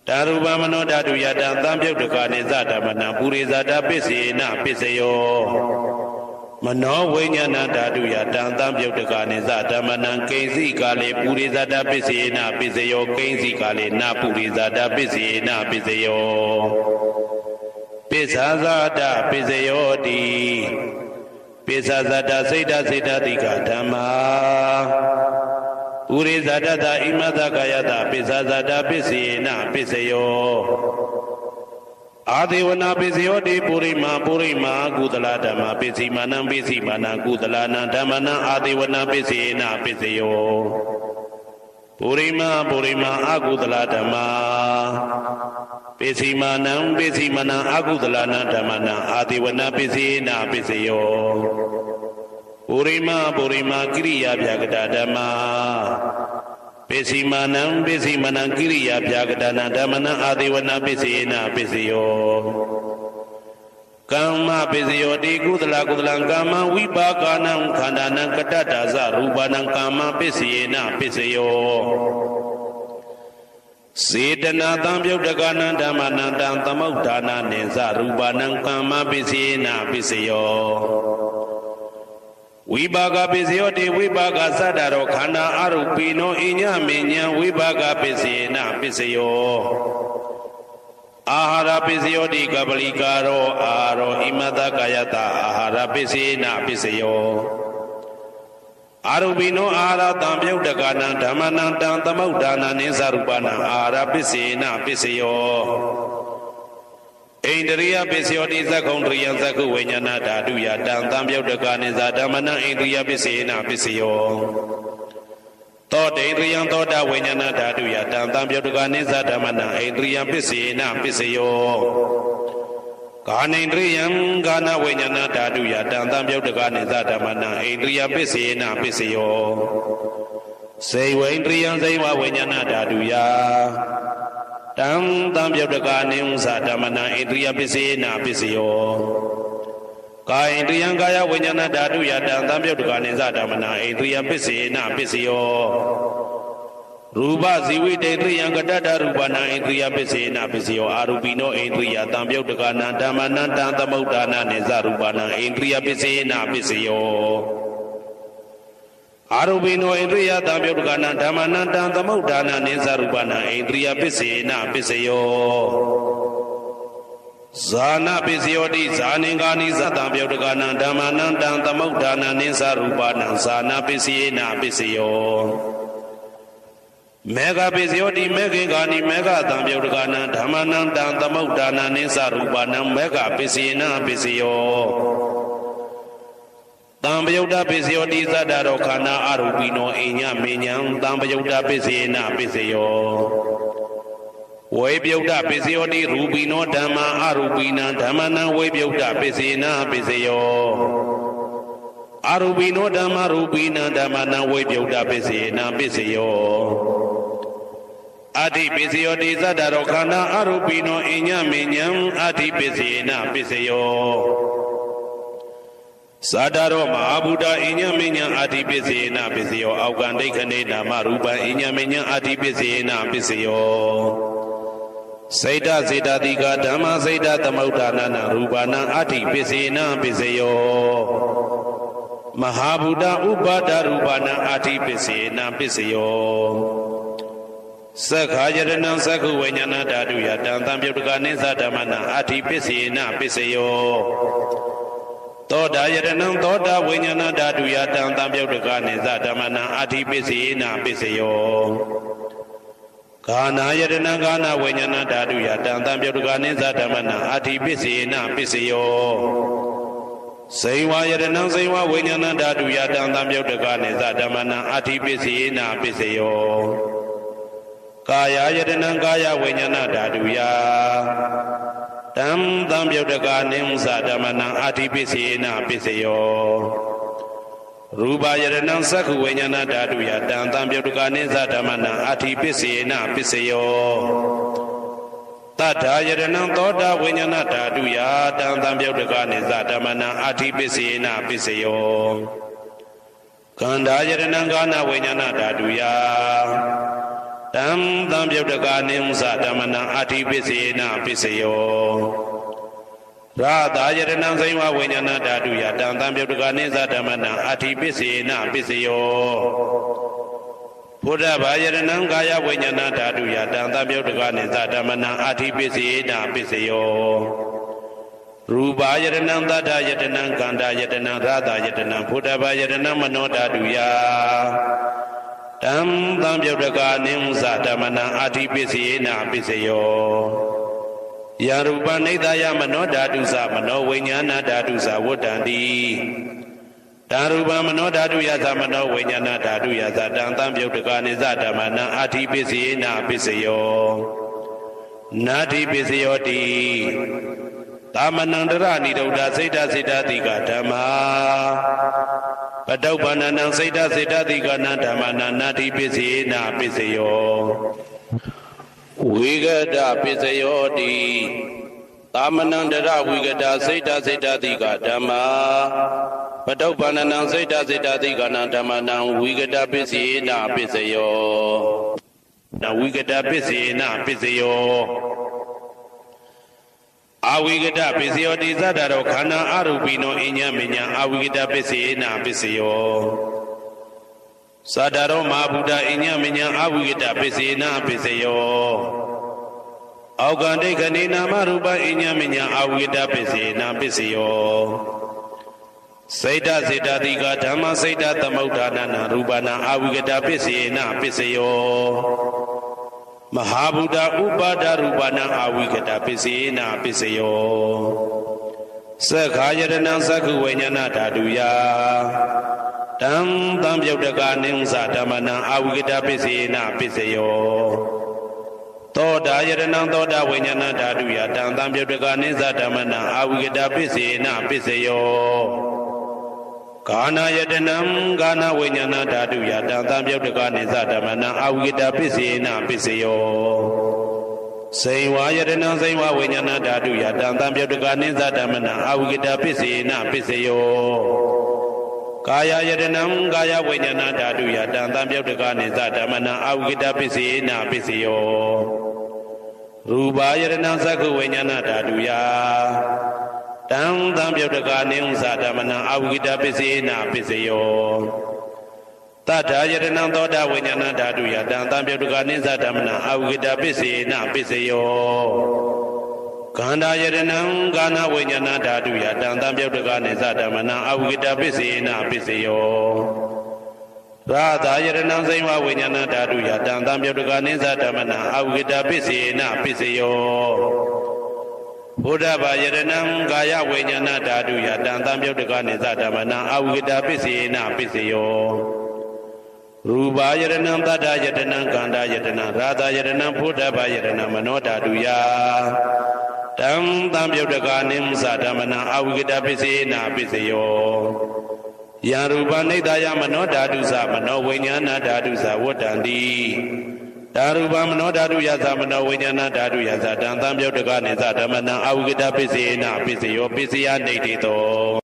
Speaker 1: ဓာရူပမနောဓာတုယတံတံပြုတ်တကာနိသဓမ္မနံပုရိသတပစ္စေနပစ္စယောမနောဝိညာဏဓာတုယတံတံပြုတ်တကာနိသဓမ္မနံကိဉ္စီကာလေပုရိသတပစ္စေနပစ္စယောကိဉ္စီကာလေနပုရိသတပစ္စေနပစ္စယောပိစ္ဆာဇာတပစ္စယောတိပိစ္ဆာဇာတစိတ်တတိကဓမ္မာပုရိသတတဣမတကာယတပိစ္ဆာဇာတပစ္စေနပစ္စယောအာဒေဝနာပိစယောတိပုရိမာကုသလဓမ္မပိစီမာနံကုသလနံဓမ္မနံအာဒေဝနာပိစေနပိစယော ပုရိမပုရိမအကုသလဓမ္မာပိစီမာနံပိစီမနံအကုသလနာဓမ္မနာအာတိဝနာပိစီနာပိစယောပုရိမပုရိမကိရိယာဗျာကတာဓမ္မာပိစီမာနံပိစီမနံကိရိယာဗျာကတာနာဓမ္မနာအာတိဝနာပိစီနာပိစယောကမ္မပိစယောတိကုသလကုသလံကာမဝိပါကနံခန္ဓာနံကတ္တတာဇရူပနံကာမပိစီနာပိစယောစေတနာတံပြုတ်တကနံဓမ္မနံတံသမုဋ္ဌာနာနိသရူပနံကာမပိစီနာပိစယောဝိပါကပိစယောတိဝိပါကသတ္တရောခန္ဓာအရုပိနောအညမေညံဝိပါကပိစီနာပိစယောအာဟာရပိစယောတိကပလိကာရောအာရောဣမတကာယတအာဟာရပိစီနာပိစယောအာရုပိနောအာဟာရတံပြုတ်တကနံဓမ္မနံတံသမုဋ္ဌာနာနိသရူပနံအာဟာရပိစီနာပိစယောဣန္ဒရိယပိစယောတိသက္ကုံတရိယံသက္ကုဝိညာဏဓာတုယတံတံပြုတ်တကနိသဓမ္မနံဣန္ဒရိယပိစီနာပိစယောသောတေန္ဒရိယံသောတာဝိညာဏဓာတုယတံတံပြုတ်တကနိသဓမ္မနံဣန္ဒရိယပိစီနာပိစယောကာနိန္ဒရိယံကာနဝိညာဏဓာတုယတံတံပြုတ်တကနိသဓမ္မနံဣန္ဒရိယပိစီနာပိစယောစေဝိန္ဒရိယံစေဝဝိညာဏဓာတုယတံတံပြုတ်တကနိသဓမ္မနံဣန္ဒရိယပိစီနာပိစယောကာယန္တယံကာယဝိညာဏဓာတုယတံတံပြုတ်တကနိသဓမ္မနံဣန္ဒရိယပိစီနာပိစယောရူပဇီဝိတေတရိယံကတ္တရူပနာဣန္ဒရိယပိစေနာပိစယောအာရူပိနောဣန္ဒရိယတံပြုတ်တကနာဓမ္မနံတံသမုဋ္ဌာနာနိသရူပနာဣန္ဒရိယပိစေနာပိစယောအာရူပိနောဣန္ဒရိယတံပြုတ်တကနာဓမ္မနံတံသမုဋ္ဌာနာနိသရူပနာဣန္ဒရိယပိစေနာပိစယောဇာနာပိစယောတိဇာနင်္ဂာနိသတံပြုတ်တကနာဓမ္မနံတံသမုဋ္ဌာနာနိသရူပနာဇာနာပိစေနာပိစယောမေဃပိစယောတိမေခေဂာနိမေဃတံပြုတ်တကနံဓမ္မနံတံသမုဋ္ဌာနာနိသရူပနံမေဃပိစေနာပိစယောတံပယုတ်တပိစယောတိသတ္တရောခန္ဓာအရူပိနောအိညမေညံတံပယုတ်တပိစေနာပိစယောဝေပယုတ်တပိစယောတိရူပိနောဓမ္မာအရူပိနံဓမ္မနံဝေပယုတ်တပိစေနာပိစယောအာရူပိနောဓမ္မရူပိနံဓမ္မနံဝေပယုတ်တပိစေနာပိစယောအတိပိစယောတိသတ္တရောခန္ဓာအရူပိနောအိညမေညံအတိပိစေနာပိစယောသတ္တရောမဟာဗုဒ္ဓအိညမေညံအတိပိစေနာပိစယောအောက်ကံဒိဋ္ဌနေနာမရူပံအိညမေညံအတိပိစေနာပိစယောစေတစေတတိကဓမ္မစေတသမုဋ္ဌာနာရူပနာအတိပိစေနာပိစယောမဟာဗုဒ္ဓဥပါဒရူပနာအတိပိစေနာပိစယောသက္ခာယတနံသက္ခုဝိညာဏဓာတုယတံတံပြုတ်တကနိသဓမ္မနံအတိပိစေနာပိစယောသောတာယတနံသောတာဝိညာဏဓာတုယတံတံပြုတ်တကနိသဓမ္မနံအတိပိစေနာပိစယောကာနာယတနံကာနဝိညာဏဓာတုယတံတံပြုတ်တကနိသဓမ္မနံအတိပိစေနာပိစယောစေဝယတနံစေဝဝိညာဏဓာတုယတံတံပြုတ်တကနိသဓမ္မနံအတိပိစေနာပိစယောကာယယတနံကာယဝိညာဏဓာတုယတံတံပြုတ်တကနိသဓမ္မနံအတိပိစေနာပိစယောရူပယတနံသက္ခုဝိညာဏဓာတုယတံတံပြုတ်တကနိသဓမ္မနံအတိပိစေနာပိစယောတတ္ထာယတနံသောတာဝိညာဏဓာတုယတံတံပြုတ်တကနိသဓမ္မနံအတိပိစေနာပိစယောကန္ဓာယတနံကာနဝိညာဏဓာတုယတံတံပြုတ်တကနိသဓမ္မနံအတိပိစေနာပိစယောရာသာယတနံစိဝဝိညာဏဓာတုယတံတံပြုတ်တကနိသဓမ္မနံအတိပိစေနာပိစယောဘုဒ္ဓဘာယတနံကာယဝိညာဏဓာတုယတံတံပြုတ်တကနိသဓမ္မနံအတိပိစေနာပိစယောရူပယတနံသတ္တယတနံကန္တာယတနံရာသာယတနံဘုဒ္ဓဘာယတနံမနောဓာတုယတံတံပြုတ်တကနိသဓမ္မနံအတိပိစေနာပိစယောယရူပနိဒာယမနောဓာတုသမနောဝိညာဏဓာတုသဝတ္တန္တိတ တံရူပမနောဓာတုယသမနောဝိညာဏဓာတုယသတံသံပြုတ်တကာနိသဓမ္မနံအာတိပစ္စယေနပစ္စယောနာတိပစ္စယောတိသာမဏံတရဏိဒုဒ္ဒစိတ်တစိတ်တတိကဓမ္မာပတုပ္ပန္နံစိတ်တစိတ်တတိကနံဓမ္မနံနာတိပစ္စယေနပစ္စယောဝိဂဒပစ္စယောတိသာမဏံတရဝိဂဒစိတ်တစိတ်တတိကဓမ္မာပတုပ္ပန္နံစိတ်တစိတ်တတိကနံဓမ္မနံဝိဂဒပစ္စယေနပစ္စယောနဝိဂဒပစ္စယေနပစ္စယောအဝိဂဒပစ္စယောတိသတ္တရောခန္ဓာအရူပိနောအညမညာအဝိဂဒပစ္စယေနပစ္စယောသတ္တရောမဟာဗုဒ္ဓအညမညာအဝိဂဒပစ္စယေနပစ္စယောအောက်ကံဒိဋ္ဌနေနာမရူပအညမညာအဝိဂဒပစ္စယေနပစ္စယောစိတ်တစေတတိကဓမ္မစိတ်တသမုဋ္ဌာနာရူပနာအဝိဂဒပစ္စယေနပစ္စယောမဟာဗုဒ္ဓဥပါဒရူပနာအဝိဂဒပစ္စယေနပစ္စယောသက္ခာယတနံသက္ခုဝိညာဏဓာတုယတံသံပြုတ်တကာနိသဓမ္မနံအဝိဂဒပစ္စယေနပစ္စယောသောတာယတနံသောတာဝိညာဏဓာတုယတံသံပြုတ်တကာနိသဓမ္မနံအဝိဂဒပစ္စယေနပစ္စယောကာနာယတနံကာနာဝိညာဏဓာတုယတံသံပြုတ်တကာနိသဓမ္မနံအဝိဂဒပစ္စယေနပစ္စယောစိန်ဝါယတနံစိန်ဝါဝိညာဏဓာတုယတံသံပြုတ်တကာနိသဓမ္မနံအဝိဂဒပစ္စယေနပစ္စယောကာယယတနံကာယဝိညာဏဓာတုယတံသံပြုတ်တကာနိသဓမ္မနံအဝိဂဒပစ္စယေနပစ္စယောရူပယတနံသက္ခဝိညာဏဓာတုယတံသံပြုတ်တကာနိသဓမ္မနံအဝိဂဒပစ္စယေနပစ္စယောတတ္ထာယတနံသောတာဝိညာဏဓာတုယတံသံပြုတ်တကာနိသဓမ္မနံအဝိဂဒပစ္စယေနပစ္စယောခန္ဓာယတနံကာနဝိညာဏဓာတုယတံသံပြုတ်တကာနိသဓမ္မနံအဝိဂဒပစ္စယေနပစ္စယောရာသာယတနံစိဝဝိညာဏဓာတုယတံသံပြုတ်တကာနိသဓမ္မနံအဝိဂဒပစ္စယေနပစ္စယောဘုဒ္ဓဘာယတနံကာယဝိညာဏဓာတုယတံသံပြုတ်တကာနိသဓမ္မနံအဝိဂဒပစ္စယေနပစ္စယောရူပယတနံတတ္ထယတနံကန္တာယတနံရာသာယတနံဘုဒ္ဓဘာယတနံမနောဓာတုယတံသံပြုတ်တကာနိသဓမ္မနံအဝိဂဒပစ္စယေနပစ္စယောယံရူပနိဒာယမနောဓာတုသမနောဝိညာဏဓာတုသဝတ္တန္တိဓာရူပမနောဓာတုယသမနောဝိညာဏဓာတုယသတံသံပြုတ်တကာနိသဓမ္မနံအဝိဂဒပစ္စယေနပစ္စယောပစ္စယနေတိတော